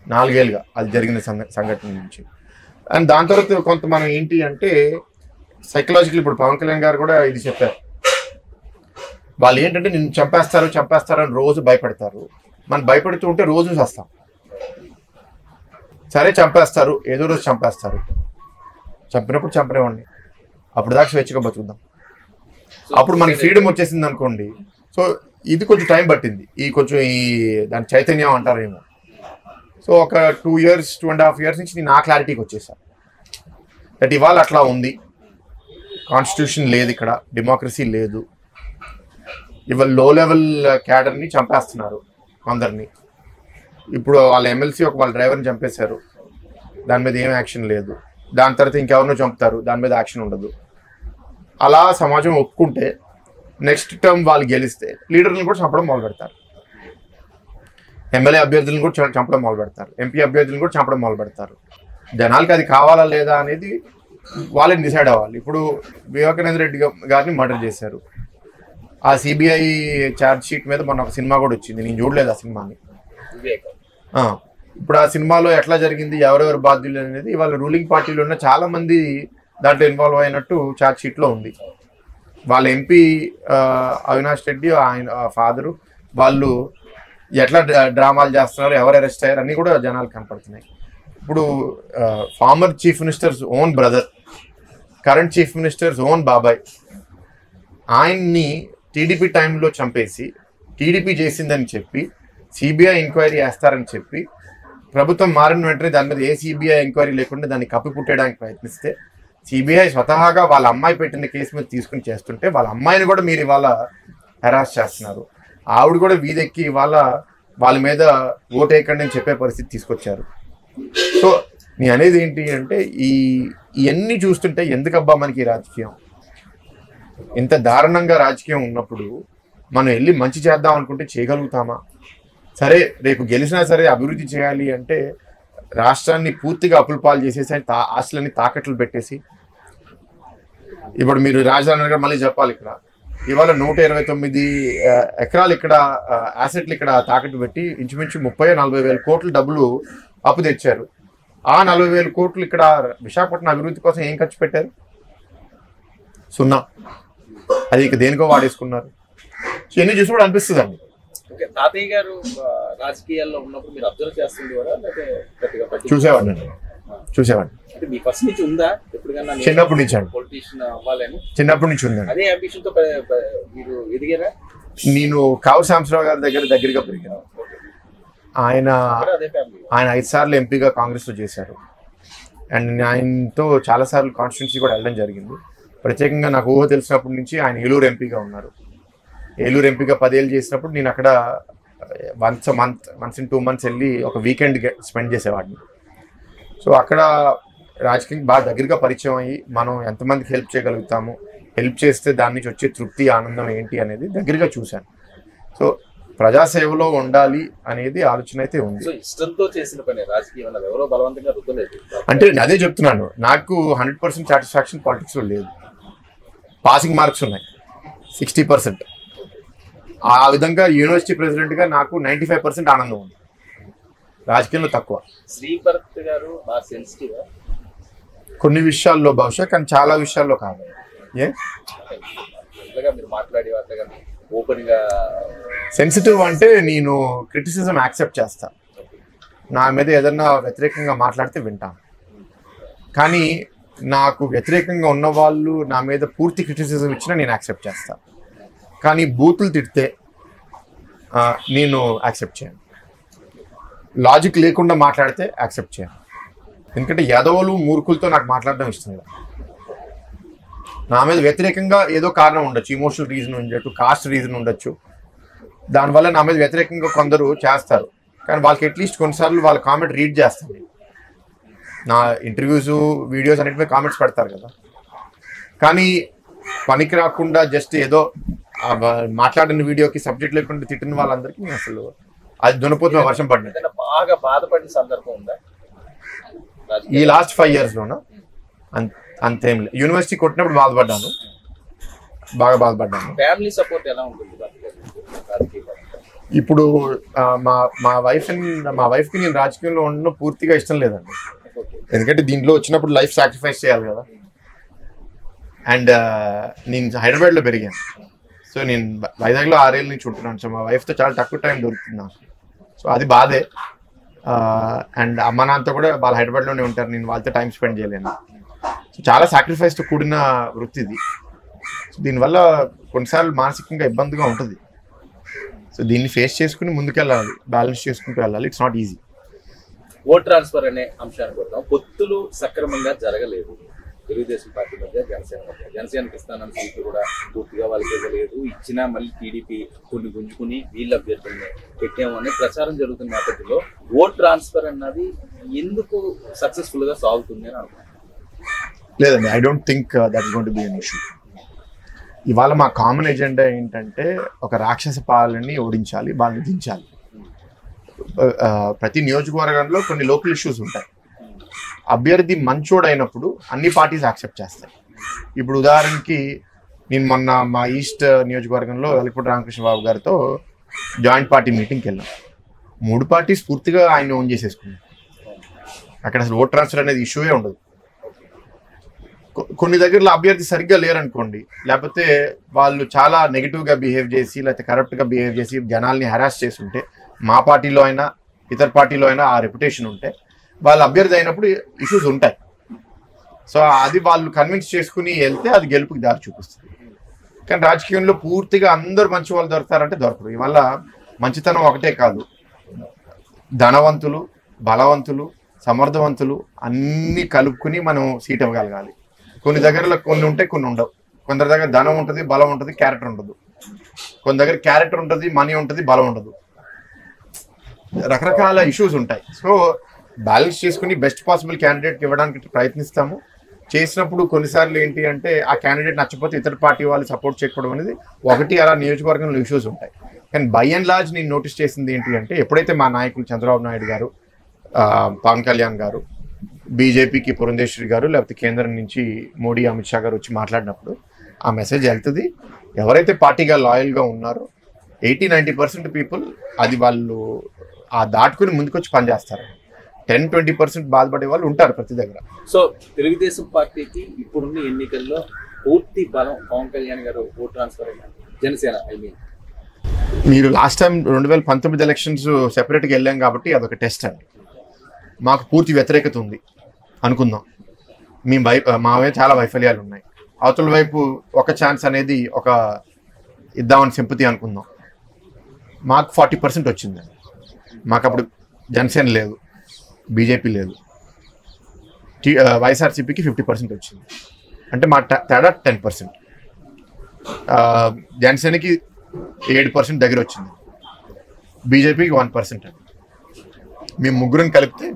4 ఏళ్ళుగా అది జరిగిన సంఘటన నుంచి. అండ్ దాని తర్వాత కొంత మనం ఏంటి అంటే సైకలాజికల్, ఇప్పుడు పవన్ కళ్యాణ్ గారు కూడా ఇది చెప్పారు, వాళ్ళు ఏంటంటే నిన్ను చంపేస్తారు అని రోజు భయపెడతారు. మనం భయపెడుతూ ఉంటే రోజు వస్తాం. సరే చంపేస్తారు, ఏదో రోజు చంపేస్తారు, చంపినప్పుడు చంపనివ్వండి, అప్పుడు దాకా స్వేచ్ఛగా బతుకుదాం. అప్పుడు మనకి ఫ్రీడమ్ వచ్చేసింది అనుకోండి. సో ఇది కొంచెం టైం పట్టింది, ఈ దాని చైతన్యం అంటారేమో. సో ఒక 2 years 2.5 years నుంచి నేను ఆ క్లారిటీకి వచ్చేసాను. దట్ ఇవాళ అట్లా ఉంది, కాన్స్టిట్యూషన్ లేదు, ఇక్కడ డెమోక్రసీ లేదు. ఇవాళ లో లెవెల్ క్యాడర్ని చంపేస్తున్నారు కొందరిని. ఇప్పుడు వాళ్ళ ఎమ్మెల్సీ వాళ్ళ డ్రైవర్ని చంపేశారు, దాని మీద ఏం యాక్షన్ లేదు. దాని తర్వాత ఇంకెవరినో చంపుతారు, దాని మీద యాక్షన్ ఉండదు. అలా సమాజం ఒప్పుకుంటే నెక్స్ట్ టర్మ్ వాళ్ళు గెలిస్తే లీడర్లను కూడా చంపడం మొదలు పెడతారు, ఎమ్మెల్యే అభ్యర్థులను కూడా చంపడం మొదలు పెడతారు, ఎంపీ అభ్యర్థులను కూడా చంపడం మొదలు పెడతారు. జనాలకి అది కావాలా లేదా అనేది వాళ్ళని డిసైడ్ అవ్వాలి. ఇప్పుడు వివేకానంద రెడ్డి గారిని మర్డర్ చేశారు. ఆ సిబిఐ ఛార్జ్ షీట్ మీద మొన్న ఒక సినిమా కూడా వచ్చింది, నేను చూడలేదు ఆ సినిమాని. ఇప్పుడు ఆ సినిమాలో ఎట్లా జరిగింది, ఎవరెవరు బాధ్యులు అనేది ఇవాళ రూలింగ్ పార్టీలో ఉన్న చాలా మంది దాంట్లో ఇన్వాల్వ్ అయినట్టు ఛార్జ్ షీట్లో ఉంది. వాళ్ళ ఎంపీ అవినాష్ రెడ్డి, ఆయన ఫాదరు, వాళ్ళు ఎట్లా డ్రామాలు చేస్తున్నారు, ఎవరు అరెస్ట్ అయ్యారు అన్నీ కూడా జనాలు కనపడుతున్నాయి. ఇప్పుడు former chief ministers own brother, current chief ministers own బాబాయ్, ఆయన్ని టీడీపీ టైంలో చంపేసి టీడీపీ చేసిందని చెప్పి సిబిఐ ఎంక్వైరీ వేస్తారని చెప్పి ప్రభుత్వం మారిన వెంటనే దాని మీద ఏ సిబిఐ ఎంక్వైరీ లేకుండా దాన్ని కప్పిపుట్టడానికి ప్రయత్నిస్తే సిబిఐ స్వతహాగా వాళ్ళ అమ్మాయి పెట్టిన కేసు మీద తీసుకుని చేస్తుంటే వాళ్ళ అమ్మాయిని కూడా మీరు ఇవాళ హెరాస్ చేస్తున్నారు. ఆవిడ కూడా వీధెక్కి ఇవాళ వాళ్ళ మీద ఓటు వేయకండి అని చెప్పే పరిస్థితి తీసుకొచ్చారు. సో నేను అనేది ఏంటి అంటే ఇవన్నీ చూస్తుంటే ఎందుకబ్బా మనకి రాజకీయం, ఇంత దారుణంగా రాజకీయం ఉన్నప్పుడు మనం వెళ్ళి మంచి చేద్దాం అనుకుంటే చేయగలుగుతామా? సరే రేపు గెలిచినా సరే అభివృద్ధి చేయాలి అంటే రాష్ట్రాన్ని పూర్తిగా అప్పులపాలు చేసేసి ఆస్తులన్నీ తాకట్లు పెట్టేసి, ఇప్పుడు మీరు రాజధాని నగర్ మళ్ళీ చెప్పాలి, ఇక్కడ ఇవాళ 129 ఎకరాలు ఇక్కడ యాసెట్లు ఇక్కడ తాకట్టు పెట్టి ఇంచుమించు 30-40 వేల కోట్ల డబ్బులు అప్పు తెచ్చారు. ఆ 40 వేల కోట్లు ఇక్కడ విశాఖపట్నం అభివృద్ధి కోసం ఏం ఖర్చు పెట్టారు? 0. అది ఇక దేనికో వాడేసుకున్నారు. సో ఎన్ని చూసి కూడా అనిపిస్తుంది అండి. తాతయ్య గారు రాజకీయాల్లో ఉన్నప్పుడు మీరు అబ్జర్వ్ చేస్తుండేవారా? చూసేవాడిని. అంటే మీ ఫస్ట్ నుంచి ఉందా ఎప్పుడుకన్నా? చిన్నప్పటి నుంచి అండి, పొలిటీషియన్ అవ్వాలని చిన్నప్పటి నుంచి ఉందండి. అదే అంబిషన్ తో మీరు ఎదిగారా? నేను కావు సాంబశివరావు గారి దగ్గరగా పెరిగాను. ఆయన 5 సార్లు ఎంపీగా కాంగ్రెస్లో చేశారు. అండ్ ఆయనతో చాలాసార్లు కాన్స్టిట్యున్సీ కూడా వెళ్ళడం జరిగింది. ప్రత్యేకంగా నాకు ఊహ తెలిసినప్పటి నుంచి ఆయన ఏలూరు ఎంపీగా ఉన్నారు. ఏలూరు ఎంపీగా 10 ఏళ్ళు చేసినప్పుడు నేను అక్కడ once in 2 months వెళ్ళి ఒక వీకెండ్ స్పెండ్ చేసేవాడిని. సో అక్కడ రాజకీయం బాగా దగ్గరగా పరిచయం అయ్యి మనం ఎంతమందికి హెల్ప్ చేయగలుగుతాము, హెల్ప్ చేస్తే దాని నుంచి వచ్చే తృప్తి, ఆనందం ఏంటి అనేది దగ్గరగా చూశాను. సో ప్రజాసేవలో ఉండాలి అనేది ఆలోచన అయితే ఉంది. ఇష్టంతో చేసిన పని రాజకీయం, ఎవరో బలవంతంగా రుద్దలేదు. అంటే అదే చెప్తున్నాను, నాకు 100% సాటిస్ఫాక్షన్ పాలిటిక్స్లో లేదు. పాసింగ్ మార్క్స్ ఉన్నాయి 60%. ఆ విధంగా యూనివర్సిటీ ప్రెసిడెంట్గా నాకు 95% ఆనందం ఉంది, రాజకీయంలో తక్కువ. శ్రీభరత్ గారు బాగా సెన్సిటివ్ కొన్ని విషయాల్లో బహుశా, కానీ చాలా విషయాల్లో కాదు. మీరు మాట్లాడే ఓపెన్ గా సెన్సిటివ్ అంటే నేను క్రిటిసిజం యాక్సెప్ట్ చేస్తా, నా మీద ఏదన్నా వ్యతిరేకంగా మాట్లాడితే వింటాను. కానీ నాకు వ్యతిరేకంగా ఉన్న వాళ్ళు నా మీద పూర్తి క్రిటిసిజం ఇచ్చినా నేను యాక్సెప్ట్ చేస్తాను. కానీ బూతులు తిడితే నేను యాక్సెప్ట్ చేయను. లాజిక్ లేకుండా మాట్లాడితే యాక్సెప్ట్ చేయను. ఎందుకంటే యాదవులు మూర్ఖులతో నాకు మాట్లాడడం ఇష్టం లేదు. నా మీద వ్యతిరేకంగా ఏదో కారణం ఉండొచ్చు, ఇమోషనల్ రీజన్ ఉండొచ్చు, కాస్ట్ రీజన్ ఉండొచ్చు, దానివల్ల నా మీద వ్యతిరేకంగా కొందరు చేస్తారు. కానీ వాళ్ళకి అట్లీస్ట్ కొన్నిసార్లు వాళ్ళ కామెంట్ రీడ్ చేస్తాను. నా ఇంటర్వ్యూస్ వీడియోస్ అన్నిటి మీద కామెంట్స్ పెడతారు కదా, కానీ పనికి రాకుండా జస్ట్ ఏదో మాట్లాడిన వీడియోకి సబ్జెక్ట్ లేకుండా తిట్టిన వాళ్ళందరికీ నేను అసలు అది దునపోతున్న వర్షం పడినది. బాగా బాధపడిన సందర్భం ఉందా ఈ లాస్ట్ 5 yearsలోనా? అంతేం లేదు. యూనివర్సిటీ కొట్టినప్పుడు బాధపడ్డాను, బాగా బాధపడ్డాను. ఫ్యామిలీ సపోర్ట్ ఎలా ఉంటుంది? ఇప్పుడు మా వైఫ్కి నేను రాజకీయంలో ఉండడం పూర్తిగా ఇష్టం లేదండి. ఎందుకంటే దీంట్లో వచ్చినప్పుడు లైఫ్ సాక్రిఫైస్ చేయాలి కదా. అండ్ నేను హైదరాబాద్లో పెరిగాను. సో నేను వైజాగ్లో 6 ఏళ్ళ నుంచి ఉంటున్నాను. సో మా వైఫ్తో చాలా తక్కువ టైం దొరుకుతుంది నాకు. సో అది బాధే. అండ్ అమ్మ నాన్నతో కూడా వాళ్ళు హైదరాబాద్లోనే ఉంటారు, నేను వాళ్ళతో టైం స్పెండ్ చేయలేను. సో చాలా సాక్రిఫైస్తో కూడిన వృత్తి ఇది. సో దీనివల్ల కొన్నిసార్లు మానసికంగా ఇబ్బందిగా ఉంటుంది. సో దీన్ని ఫేస్ చేసుకుని ముందుకెళ్ళాలి, బ్యాలెన్స్ చేసుకుంటూ వెళ్ళాలి. It's not easy. Vote transfer అనే అంశాన్ని కొడతాం. పొత్తులు సక్రమంగా జరగలేదు తెలుగుదేశం పార్టీ మధ్య, జనసేనకి ఇస్తానన్న సీట్లు కూడా పూర్తిగా వాళ్ళకి ఇవ్వలేదు. ఇచ్చినా మళ్ళీ టీడీపీ కొన్ని గుంజుకుని వీళ్ళ అభ్యర్థుల్ని పెట్టామని ప్రచారం జరుగుతున్న నేపథ్యంలో ఓట్ ట్రాన్స్ఫర్ అన్నది ఎందుకు సక్సెస్ఫుల్ గా సాగుతుంది అని అనుకుంటున్నాను. లేదండి, I don't think that is going to be an issue. ఇవాళ మా కామన్ ఎజెండా ఏంటంటే ఒక రాక్షస పాలనని ఓడించాలి, వాళ్ళని దించాలి. ప్రతి నియోజకవర్గంలో కొన్ని లోకల్ ఇష్యూస్ ఉంటాయి. అభ్యర్థి మంచోడు అయినప్పుడు అన్ని పార్టీస్ యాక్సెప్ట్ చేస్తాయి. ఇప్పుడు ఉదాహరణకి నేను మొన్న మా ఈస్ట్ నియోజకవర్గంలో వెలకపూడి రామకృష్ణ బాబు గారితో జాయింట్ పార్టీ మీటింగ్కి వెళ్ళాం. 3 పార్టీస్ పూర్తిగా ఆయన ఓన్ చేసేసుకున్నాం. అక్కడ అసలు ఓట్ ట్రాన్స్ఫర్ అనేది ఇష్యూయే ఉండదు. కొన్ని దగ్గరలో అభ్యర్థి సరిగ్గా లేరనుకోండి, లేకపోతే వాళ్ళు చాలా నెగిటివ్గా బిహేవ్ చేసి లేకపోతే కరప్ట్గా బిహేవ్ చేసి జనాల్ని హెరాస్ చేసి ఉంటే, మా పార్టీలో అయినా ఇతర పార్టీలో అయినా ఆ రెప్యుటేషన్ ఉంటే వాళ్ళ అభ్యర్థి అయినప్పుడు ఇష్యూస్ ఉంటాయి. సో అది వాళ్ళు కన్విన్స్ చేసుకుని వెళ్తే అది గెలుపుకి దారి చూపిస్తుంది. కానీ రాజకీయంలో పూర్తిగా అందరూ మంచి వాళ్ళు దొరుకుతారంటే దొరకరు. ఇవల్ల మంచితనం ఒకటే కాదు, ధనవంతులు, బలవంతులు, సమర్థవంతులు అన్నీ కలుపుకుని మనం సీట్ ఇవ్వగలగాలి. కొన్ని దగ్గరలో కొన్ని ఉంటాయి, కొన్ని ఉండవు. కొందరి దగ్గర ధనం ఉంటుంది, బలం ఉంటుంది, క్యారెక్టర్ ఉండదు. కొన్ని దగ్గర క్యారెక్టర్ ఉంటుంది, మనీ ఉంటుంది, బలం ఉండదు. రకరకాల ఇష్యూస్ ఉంటాయి. సో బ్యాలెన్స్ చేసుకుని బెస్ట్ పాసిబుల్ క్యాండిడేట్కి ఇవ్వడానికి ప్రయత్నిస్తాము. చేసినప్పుడు కొన్నిసార్లు ఏంటి అంటే ఆ క్యాండిడేట్ నచ్చకపోతే ఇతర పార్టీ వాళ్ళు సపోర్ట్ చేయకపోవడం అనేది ఒకటి, అలా నియోజకవర్గంలో ఇష్యూస్ ఉంటాయి. కానీ బై అండ్ లార్జ్ నేను నోటీస్ చేసింది ఏంటి అంటే, ఎప్పుడైతే మా నాయకులు చంద్రబాబు నాయుడు గారు, పవన్ కళ్యాణ్ గారు, బీజేపీకి పురంధేశ్వరి గారు, లేకపోతే కేంద్రం నుంచి మోడీ, అమిత్ షా గారు వచ్చి మాట్లాడినప్పుడు ఆ మెసేజ్ వెళ్తుంది. ఎవరైతే పార్టీగా లాయల్గా ఉన్నారో 80-90% పీపుల్ అది వాళ్ళు ఆ దాటుకుని ముందుకొచ్చి పనిచేస్తారు. 10-20% బాధపడే వాళ్ళు ఉంటారు ప్రతి దగ్గర. సో తెలుగుదేశం పార్టీకి ఇప్పుడున్న ఎన్నికల్లో పూర్తి బలం పవన్ కళ్యాణ్ గారు ఓట్ ట్రాన్స్ఫర్ అయినా జనసేన మీరు లాస్ట్ టైం 2019 ఎలక్షన్స్ సెపరేట్గా వెళ్ళాం కాబట్టి అదొక టెస్ట్ అండి. మాకు పూర్తి వ్యతిరేకత ఉంది అనుకుందాం. మావే చాలా వైఫల్యాలు ఉన్నాయి. అవతల వైపు ఒక ఛాన్స్ అనేది ఒక ఇద్దామని సింపతి అనుకుందాం. మాకు 40% వచ్చిందండి. మాకు అప్పుడు జనసేన లేదు, బీజేపీ లేదు, వైఎస్ఆర్సీపీకి 50% వచ్చింది. అంటే మా తేడా 10%. జనసేనకి 7% దగ్గర వచ్చింది, బీజేపీకి 1% అండి. మేము ముగ్గురం కలిపితే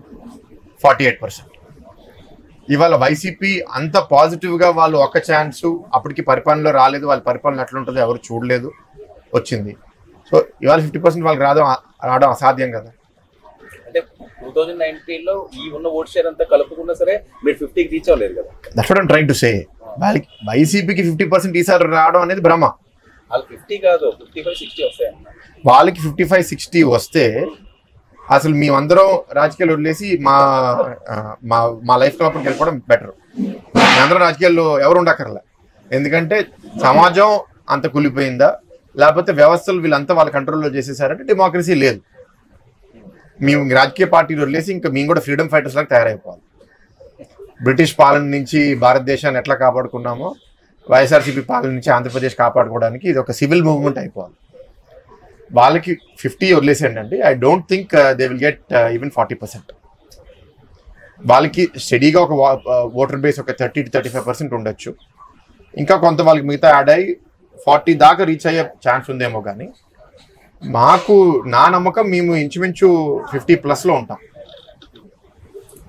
48%. ఇవాళ వైసీపీ అంత పాజిటివ్గా వాళ్ళు ఒక ఛాన్సు అప్పటికి పరిపాలనలో రాలేదు, వాళ్ళ పరిపాలన ఎట్లుంటుందో ఎవరు చూడలేదు, వచ్చింది. సో ఇవాళ 50% వాళ్ళకి రావడం అసాధ్యం కదా. అంటే 2019లో ఈ ఉన్న ఓట్ షేర్ అంతా కలుపుకున్నా సరే మీరు 50కి రీచ్ అవ్వలేదు కదా. That's what I am trying to say. వాళ్ళకి వైసీపీకి 50% ఈసారి రావడం అనేది భ్రమ. వాళ్ళు 50 కాదు 55-60 వస్తాయి. వాళ్ళకి 55-60 వస్తే అసలు మేమందరం రాజకీయాలు వదిలేసి మా లైఫ్ లోపలికి వెళ్ళిపోవడం బెటర్. మేమందరం రాజకీయాల్లో ఎవరు ఉండక్కర్లే. ఎందుకంటే సమాజం అంత కూలిపోయిందా, లేకపోతే వ్యవస్థలు వీళ్ళంతా వాళ్ళ కంట్రోల్లో చేసేసారంటే డెమోక్రసీ లేదు. మేము రాజకీయ పార్టీలు వదిలేసి ఇంకా మేము కూడా ఫ్రీడమ్ ఫైటర్స్ లాగా తయారైపోవాలి. బ్రిటిష్ పాలన నుంచి భారతదేశాన్ని ఎట్లా కాపాడుకున్నామో వైఎస్ఆర్సీపీ పాలన నుంచి ఆంధ్రప్రదేశ్ కాపాడుకోవడానికి ఇది ఒక సివిల్ మూవ్మెంట్ అయిపోవాలి. వాళ్ళకి 50 వదిలేసేయండి అండి. I don't think they will get even 40%. వాళ్ళకి స్టడీగా ఒక ఓటర్ బేస్ ఒక 30 to 35% ఉండొచ్చు. ఇంకా కొంత వాళ్ళకి మిగతా యాడ్ అయ్యి 40 దాకా రీచ్ అయ్యే ఛాన్స్ ఉందేమో. కానీ మాకు నా నమ్మకం మేము ఇంచుమించు 50+లో ఉంటాం.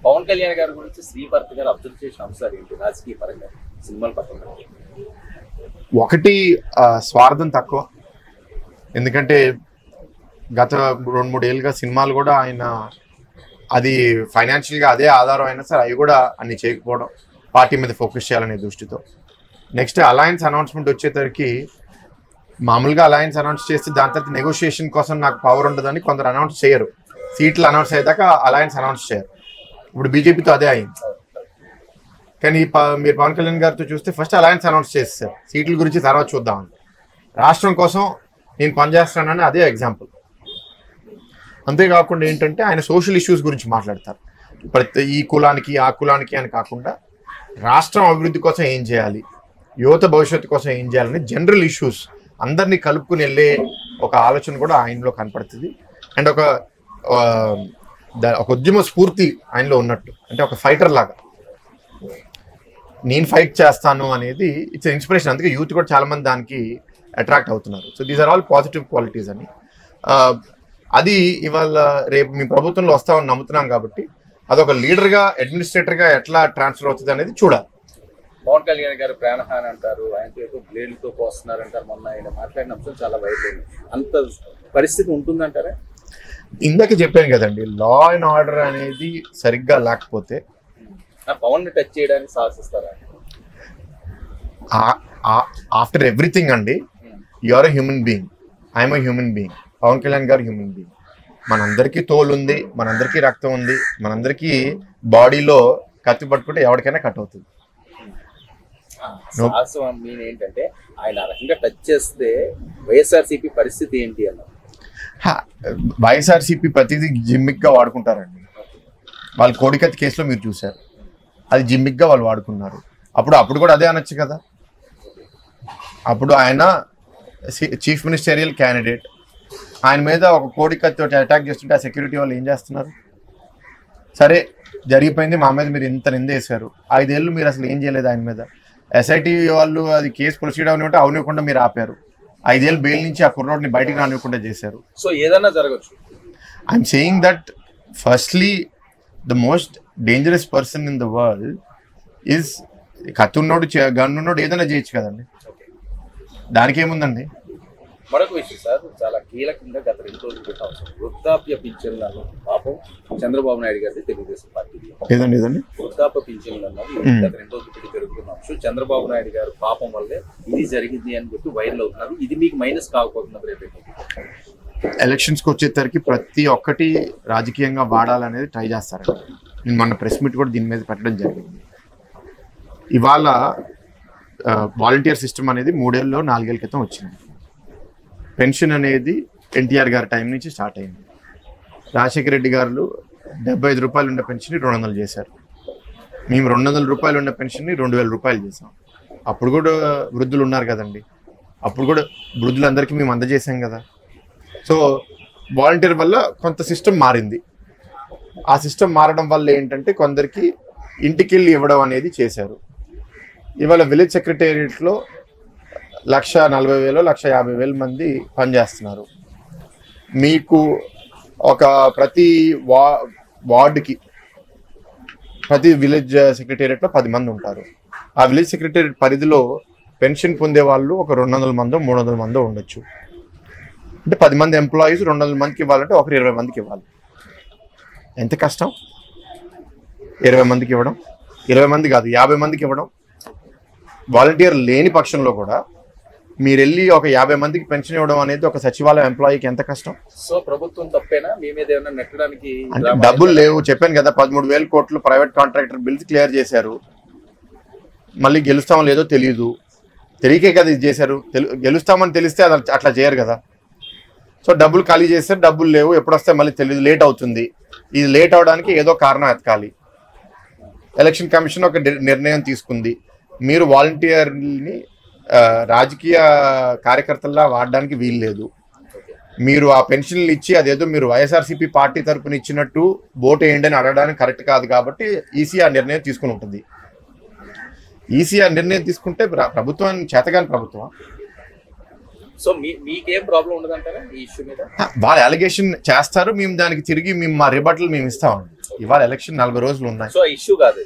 పవన్ కళ్యాణ్ గారి గురించి శ్రీభర్త గారు అబ్జర్వ్ చేసిన అంశాలు ఏంటి రాజకీయ పరంగా సినిమాల పరంగా? ఒకటి స్వార్థం తక్కువ. ఎందుకంటే గత 2-3 ఏళ్ళుగా సినిమాలు కూడా ఆయన అది ఫైనాన్షియల్గా అదే ఆధారం అయినా సరే అవి కూడా అన్ని చేయకపోవడం, పార్టీ మీద ఫోకస్ చేయాలనే దృష్టితో. నెక్స్ట్ అలయన్స్ అనౌన్స్మెంట్ వచ్చేసరికి మామూలుగా అలయన్స్ అనౌన్స్ చేస్తే దాని తర్వాత నెగోషియేషన్ కోసం నాకు పవర్ ఉండదని కొందరు అనౌన్స్ చేయరు. సీట్లు అనౌన్స్ అయ్యేదాకా అలయన్స్ అనౌన్స్ చేయరు. ఇప్పుడు బీజేపీతో అదే అయింది. కానీ మీరు పవన్ కళ్యాణ్ గారితో చూస్తే ఫస్ట్ అలయన్స్ అనౌన్స్ చేస్తారు, సీట్ల గురించి తర్వాత చూద్దామని. రాష్ట్రం కోసం నేను పనిచేస్తానని అదే ఎగ్జాంపుల్. అంతేకాకుండా ఏంటంటే ఆయన సోషల్ ఇష్యూస్ గురించి మాట్లాడతారు. ప్రతి ఈ కులానికి ఆ కులానికి అని కాకుండా రాష్ట్రం అభివృద్ధి కోసం ఏం చేయాలి, యువత భవిష్యత్తు కోసం ఏం చేయాలని జనరల్ ఇష్యూస్ అందరినీ కలుపుకుని వెళ్ళే ఒక ఆలోచన కూడా ఆయనలో కనపడుతుంది. అండ్ ఒక ఉద్యమ స్ఫూర్తి ఆయనలో ఉన్నట్టు, అంటే ఒక ఫైటర్ లాగా నేను ఫైట్ చేస్తాను అనేది ఇట్స్ ఇన్స్పిరేషన్. అందుకే యూత్ కూడా చాలా మంది దానికి అట్రాక్ట్ అవుతున్నారు. So these are all positive qualities అని. అది ఇవాళ రేపు మీ ప్రభుత్వంలో వస్తామని నమ్ముతున్నాం కాబట్టి అదొక లీడర్గా అడ్మినిస్ట్రేటర్గా ఎట్లా ట్రాన్స్ఫర్ అవుతుంది అనేది చూడాలి. పవన్ కళ్యాణ్ గారు ప్రాణహాని అంటారు, ఆయనతో బ్లేడ్లతో పోస్తున్నారు అంటారు. మొన్న ఆయన మాట్లాడిన అంశం చాలా వైరల్. అంత పరిస్థితి ఉంటుందంటారా? ఇందాక చెప్పాను కదండి, లా అండ్ ఆర్డర్ అనేది సరిగ్గా లేకపోతే పవన్ ని టచ్ చేయడానికి సాహసిస్తారా? ఆఫ్టర్ ఎవ్రీథింగ్ అండి, you are a human being, I'm a human being. Pawan Kalyan garu human being. మనందరికీ తోలు ఉంది, మనందరికీ రక్తం ఉంది, మనందరికీ బాడీలో కత్తి పట్టుకుంటే ఎవరికైనా కట్ అవుతుంది. సాహసం మీన్ ఏంటంటే ఆయన ఆ రకంగా టచ్ చేస్తే వైఎస్ఆర్సీపీ పరిస్థితి ఏంటి అన్నారు. వైఎస్ఆర్సీపీ ప్రతిదీ జిమ్మిక్గా వాడుకుంటారండి. వాళ్ళు కోడికత్తి కేసులో మీరు చూశారు, అది జిమ్మిక్గా వాళ్ళు వాడుకున్నారు. అప్పుడు కూడా అదే అనొచ్చు కదా. అప్పుడు ఆయన చీఫ్ మినిస్టేరియల్ క్యాండిడేట్, ఆయన మీద ఒక కోడికత్తి అటాక్ చేస్తుంటే ఆ సెక్యూరిటీ వాళ్ళు ఏం చేస్తున్నారు? సరే జరిగిపోయింది, మా మీద మీరు ఇంత నిందేశారు, 5 ఏళ్ళు మీరు అసలు ఏం చేయలేదు ఆయన మీద. ఎస్ఐటీ వాళ్ళు అది కేసు ప్రొసీడ్ అవనివ్వంటే అవనివ్వకుండా మీరు ఆపారు. 5 ఏళ్ళు బెయిల్ నుంచి ఆ కుర్రోడ్ని బయటికి రానివ్వకుండా చేశారు. సో ఏదన్నా జరగచ్చు. I'm saying that firstly the most dangerous person in the world is కత్తి ఉన్నోడు, గన్ ఉన్నోడు ఏదైనా చేయొచ్చు కదండి, దానికి ఏముందండి. మరొక విషయం సార్, చాలా కీలకంగా గత 2 రోజుల క్రితం వృద్ధాప్య పింఛన్లను పాపం చంద్రబాబు నాయుడు గారి తెలుగుదేశం పార్టీ ఏదండి వృద్ధాప్య పింఛన్లు అన్నది గత 2 రోజుల క్రితం జరుగుతున్న అంశం. చంద్రబాబు నాయుడు గారు పాపం వల్లే ఇది జరిగింది అని చెప్పి వైరల్ అవుతున్నారు. ఇది మీకు మైనస్ కాకపోతున్నది రేపు ఎలక్షన్స్కి వచ్చేసరికి ప్రతి ఒక్కటి రాజకీయంగా వాడాలనేది ట్రై చేస్తారండి. నేను మొన్న ప్రెస్ మీట్ కూడా దీని మీద పెట్టడం జరిగింది. ఇవాళ వాలంటీర్ సిస్టమ్ అనేది 3 ఏళ్ళలో 4 ఏళ్ళ క్రితం వచ్చింది. పెన్షన్ అనేది ఎన్టీఆర్ గారి టైం నుంచి స్టార్ట్ అయింది. రాజశేఖర రెడ్డి గారు 75 రూపాయలు ఉన్న పెన్షన్ని 200 చేశారు. మేము 200 రూపాయలు ఉన్న పెన్షన్ని 2000 రూపాయలు చేసాం. అప్పుడు కూడా వృద్ధులు ఉన్నారు కదండి, అప్పుడు కూడా వృద్ధులందరికీ మేము అందజేసాం కదా. సో వాలంటీర్ వల్ల కొంత సిస్టమ్ మారింది. ఆ సిస్టమ్ మారడం వల్ల ఏంటంటే కొందరికి ఇంటికి వెళ్ళి ఇవ్వడం అనేది చేశారు. ఇవాళ విలేజ్ సెక్రటేరియట్లో 140,000 150,000 మంది పనిచేస్తున్నారు. మీకు ఒక ప్రతి వార్డుకి ప్రతి విలేజ్ సెక్రటేరియట్లో 10 మంది ఉంటారు. ఆ విలేజ్ సెక్రటేరియట్ పరిధిలో పెన్షన్ పొందే వాళ్ళు ఒక 200 మందో 300 మందో ఉండొచ్చు. అంటే 10 మంది ఎంప్లాయీస్ 200 మందికి ఇవ్వాలంటే ఒకరు 20 మందికి ఇవ్వాలి. ఎంత కష్టం 20 మందికి ఇవ్వడం, 20 మంది కాదు 50 మందికి ఇవ్వడం. వాలంటీర్ లేని పక్షంలో కూడా మీరు వెళ్ళి ఒక 50 మందికి పెన్షన్ ఇవ్వడం అనేది ఒక సచివాలయం ఎంప్లాయీకి ఎంత కష్టం. సో ప్రభుత్వం తప్పేనా, మీ మీద ఏమైనా నెట్టడానికి? అంటే డబ్బులు లేవు, చెప్పాను కదా 13,000 కోట్లు ప్రైవేట్ కాంట్రాక్టర్ బిల్స్ క్లియర్ చేశారు. మళ్ళీ గెలుస్తామో లేదో తెలియదు, తెలియకే కదా ఇది చేశారు. గెలుస్తామని తెలిస్తే అది అట్లా చేయరు కదా. సో డబ్బులు ఖాళీ చేస్తే డబ్బులు లేవు, ఎప్పుడు వస్తే మళ్ళీ తెలియదు, లేట్ అవుతుంది. ఇది లేట్ అవడానికి ఏదో కారణం ఎతకాలి. ఎలక్షన్ కమిషన్ ఒక నిర్ణయం తీసుకుంది, మీరు వాలంటీర్ని రాజకీయ కార్యకర్తల్లా వాడడానికి వీలు లేదు. మీరు ఆ పెన్షన్లు ఇచ్చి అదేదో మీరు వైఎస్ఆర్సీపీ పార్టీ తరపున ఇచ్చినట్టు ఓటు వేయండి అని అడగడానికి కరెక్ట్ కాదు. కాబట్టి ఈసీ ఆ నిర్ణయం తీసుకుని ఉంటుంది. ఈసీ ఆ నిర్ణయం తీసుకుంటే ప్రభుత్వాన్ని చేతగాని ప్రభుత్వం. సో మీకేం ప్రాబ్లం ఉండదంటారా ఈ ఇష్యూ మీద? వాళ్ళు అలిగేషన్ చేస్తారు, మేము దానికి తిరిగి మేము మా రిబటల్ మేము ఇస్తామండి. ఇవాళ ఎలక్షన్ 40 రోజులు ఉన్నాయి. సో ఇష్యూ కాదు.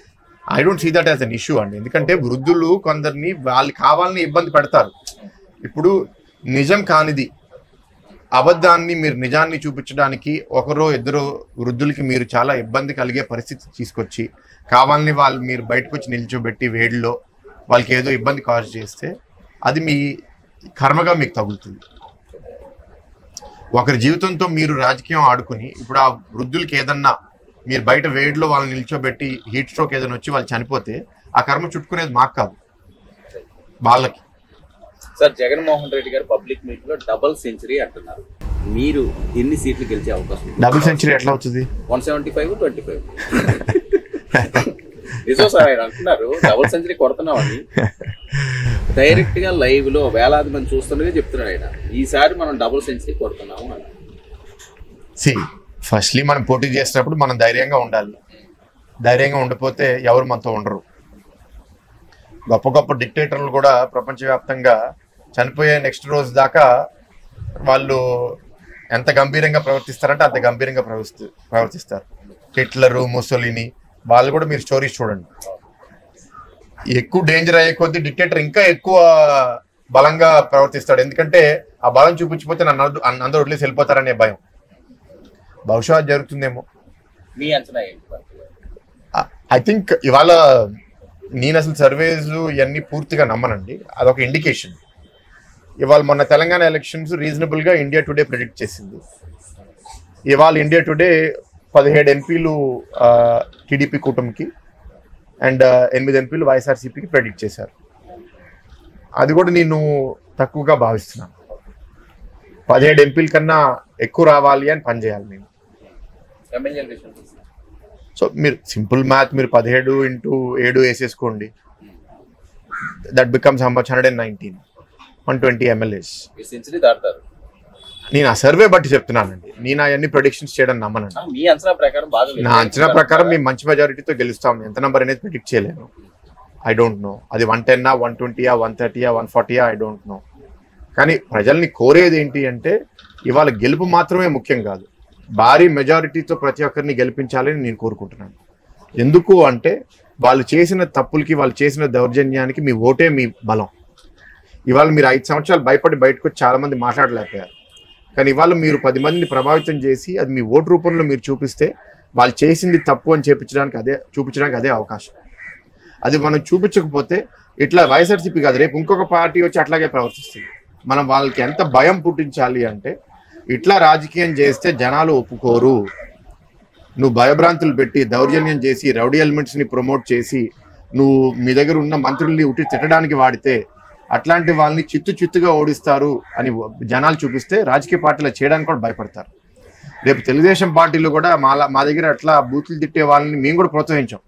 I don't see that as an issue అండి. ఎందుకంటే వృద్ధులు కొందరిని వాళ్ళు కావాలని ఇబ్బంది పెడతారు. ఇప్పుడు నిజం కానిది అబద్ధాన్ని మీరు నిజాన్ని చూపించడానికి ఒకరో ఇద్దరు వృద్ధులకి మీరు చాలా ఇబ్బంది కలిగే పరిస్థితి తీసుకొచ్చి కావాలని వాళ్ళు మీరు బయటకు వచ్చి నిల్చోబెట్టి వేడిలో వాళ్ళకి ఏదో ఇబ్బంది కాజ్ చేస్తే అది మీ కర్మగా మీకు తగులుతుంది. ఒకరి జీవితంతో మీరు రాజకీయం ఆడుకుని ఇప్పుడు ఆ వృద్ధులకి ఏదన్నా మీరు బయట వేడిలో వాళ్ళని నిల్చోబెట్టి హీట్ స్ట్రోక్ ఏదైనా వచ్చి వాళ్ళు చనిపోతే ఆ కర్మ చుట్టుకునేది మాకు కాదు, వాళ్ళకి. సార్, జగన్మోహన్ రెడ్డి గారు పబ్లిక్ మీట్ లో డబుల్ సెంచరీ అంటున్నారు. మీరు ఎన్ని సీట్లు గెలిచే అవకాశం? డబుల్ సెంచరీ ఎట్లా అవుతుంది? 175, 25. నిజం సార్, ఆయన అంటున్నారు డబుల్ సెంచరీ కొడుతున్నామని. డైరెక్ట్ గా లైవ్ లో వేలాది మంది చూస్తుండగా చెప్తున్నాడు ఆయన. ఈసారి మనం డబుల్ సెంచరీ కొడుతున్నాము అని. ఫస్ట్లీ మనం పోటీ చేసినప్పుడు మనం ధైర్యంగా ఉండాలి. ధైర్యంగా ఉండిపోతే ఎవరు మనతో ఉండరు. గొప్ప గొప్ప డిక్టేటర్లు కూడా ప్రపంచవ్యాప్తంగా చనిపోయే నెక్స్ట్ రోజు దాకా వాళ్ళు ఎంత గంభీరంగా ప్రవర్తిస్తారంటే అంత గంభీరంగా ప్రవర్తిస్తారు. హిట్లరు, ముసోలిని వాళ్ళు కూడా మీరు స్టోరీస్ చూడండి. ఎక్కువ డేంజర్ అయ్యే కొద్దీ డిక్టేటర్ ఇంకా ఎక్కువ బలంగా ప్రవర్తిస్తాడు. ఎందుకంటే ఆ బలం చూపించిపోతే అందరూ వదిలేసి వెళ్ళిపోతారనే భయం. బహుశా జరుగుతుందేమో. మీ అంచనా ఏంటి? ఐ థింక్ ఇవాళ నేను అసలు సర్వేస్ ఇవన్నీ పూర్తిగా నమ్మనండి. అదొక ఇండికేషన్. ఇవాళ మొన్న తెలంగాణ ఎలక్షన్స్ రీజనబుల్గా ఇండియా టుడే ప్రెడిక్ట్ చేసింది. ఇవాళ ఇండియా టుడే 17 ఎంపీలు టీడీపీ కూటమికి అండ్ 8 ఎంపీలు వైఎస్ఆర్సీపీకి ప్రెడిక్ట్ చేశారు. అది కూడా నేను తక్కువగా భావిస్తున్నాను. 17 ఎంపీల కన్నా ఎక్కువ రావాలి అని పనిచేయాలి నేను. సో మీరు సింపుల్ మ్యాథ్, మీరు 17 × 7 వేసేసుకోండి. That becomes how much? 119, 120 MLAs. నేను ఆ సర్వే బట్టి చెప్తున్నానండి. నేను అవన్నీ ప్రొడిక్షన్స్ చేయడం నమ్మనండి. నా అంచనా ప్రకారం మేము మంచి మెజారిటీతో గెలుస్తాం. ఎంత నెంబర్ అనేది ప్రిడిక్ట్ చేయలేను. I don't know. అది 110, 120, 130, 140, ఐ డోంట్ నో. కానీ ప్రజల్ని కోరేది ఏంటి అంటే ఇవాళ గెలుపు మాత్రమే ముఖ్యం కాదు, భారీ మెజారిటీతో ప్రతి ఒక్కరిని గెలిపించాలని నేను కోరుకుంటున్నాను. ఎందుకు అంటే వాళ్ళు చేసిన తప్పులకి, వాళ్ళు చేసిన దౌర్జన్యానికి మీ ఓటే మీ బలం. ఇవాళ మీరు 5 సంవత్సరాలు భయపడి బయటకు వచ్చి చాలా మంది మాట్లాడలేకపోయారు. కానీ ఇవాళ మీరు 10 మందిని ప్రభావితం చేసి అది మీ ఓటు రూపంలో మీరు చూపిస్తే వాళ్ళు చేసింది తప్పు అని చూపించడానికి అదే అవకాశం. అది మనం చూపించకపోతే ఇట్లా వైఎస్ఆర్సీపీ కాదు, రేపు ఇంకొక పార్టీ వచ్చి అట్లాగే ప్రవర్తిస్తుంది. మనం వాళ్ళకి ఎంత భయం పుట్టించాలి అంటే ఇట్లా రాజకీయం చేస్తే జనాలు ఒప్పుకోరు. నువ్వు భయభ్రాంతులు పెట్టి దౌర్జన్యం చేసి రౌడీ ఎలిమెంట్స్ని ప్రమోట్ చేసి నువ్వు మీ దగ్గర ఉన్న మంత్రుల్ని ఉట్టి తిట్టడానికి వాడితే అట్లాంటి వాళ్ళని చిత్తుగా ఓడిస్తారు అని జనాలు చూపిస్తే రాజకీయ పార్టీలు చేయడానికి కూడా భయపడతారు. రేపు తెలుగుదేశం పార్టీలు కూడా మా దగ్గర అట్లా బూతులు తిట్టే వాళ్ళని మేము కూడా ప్రోత్సహించాం.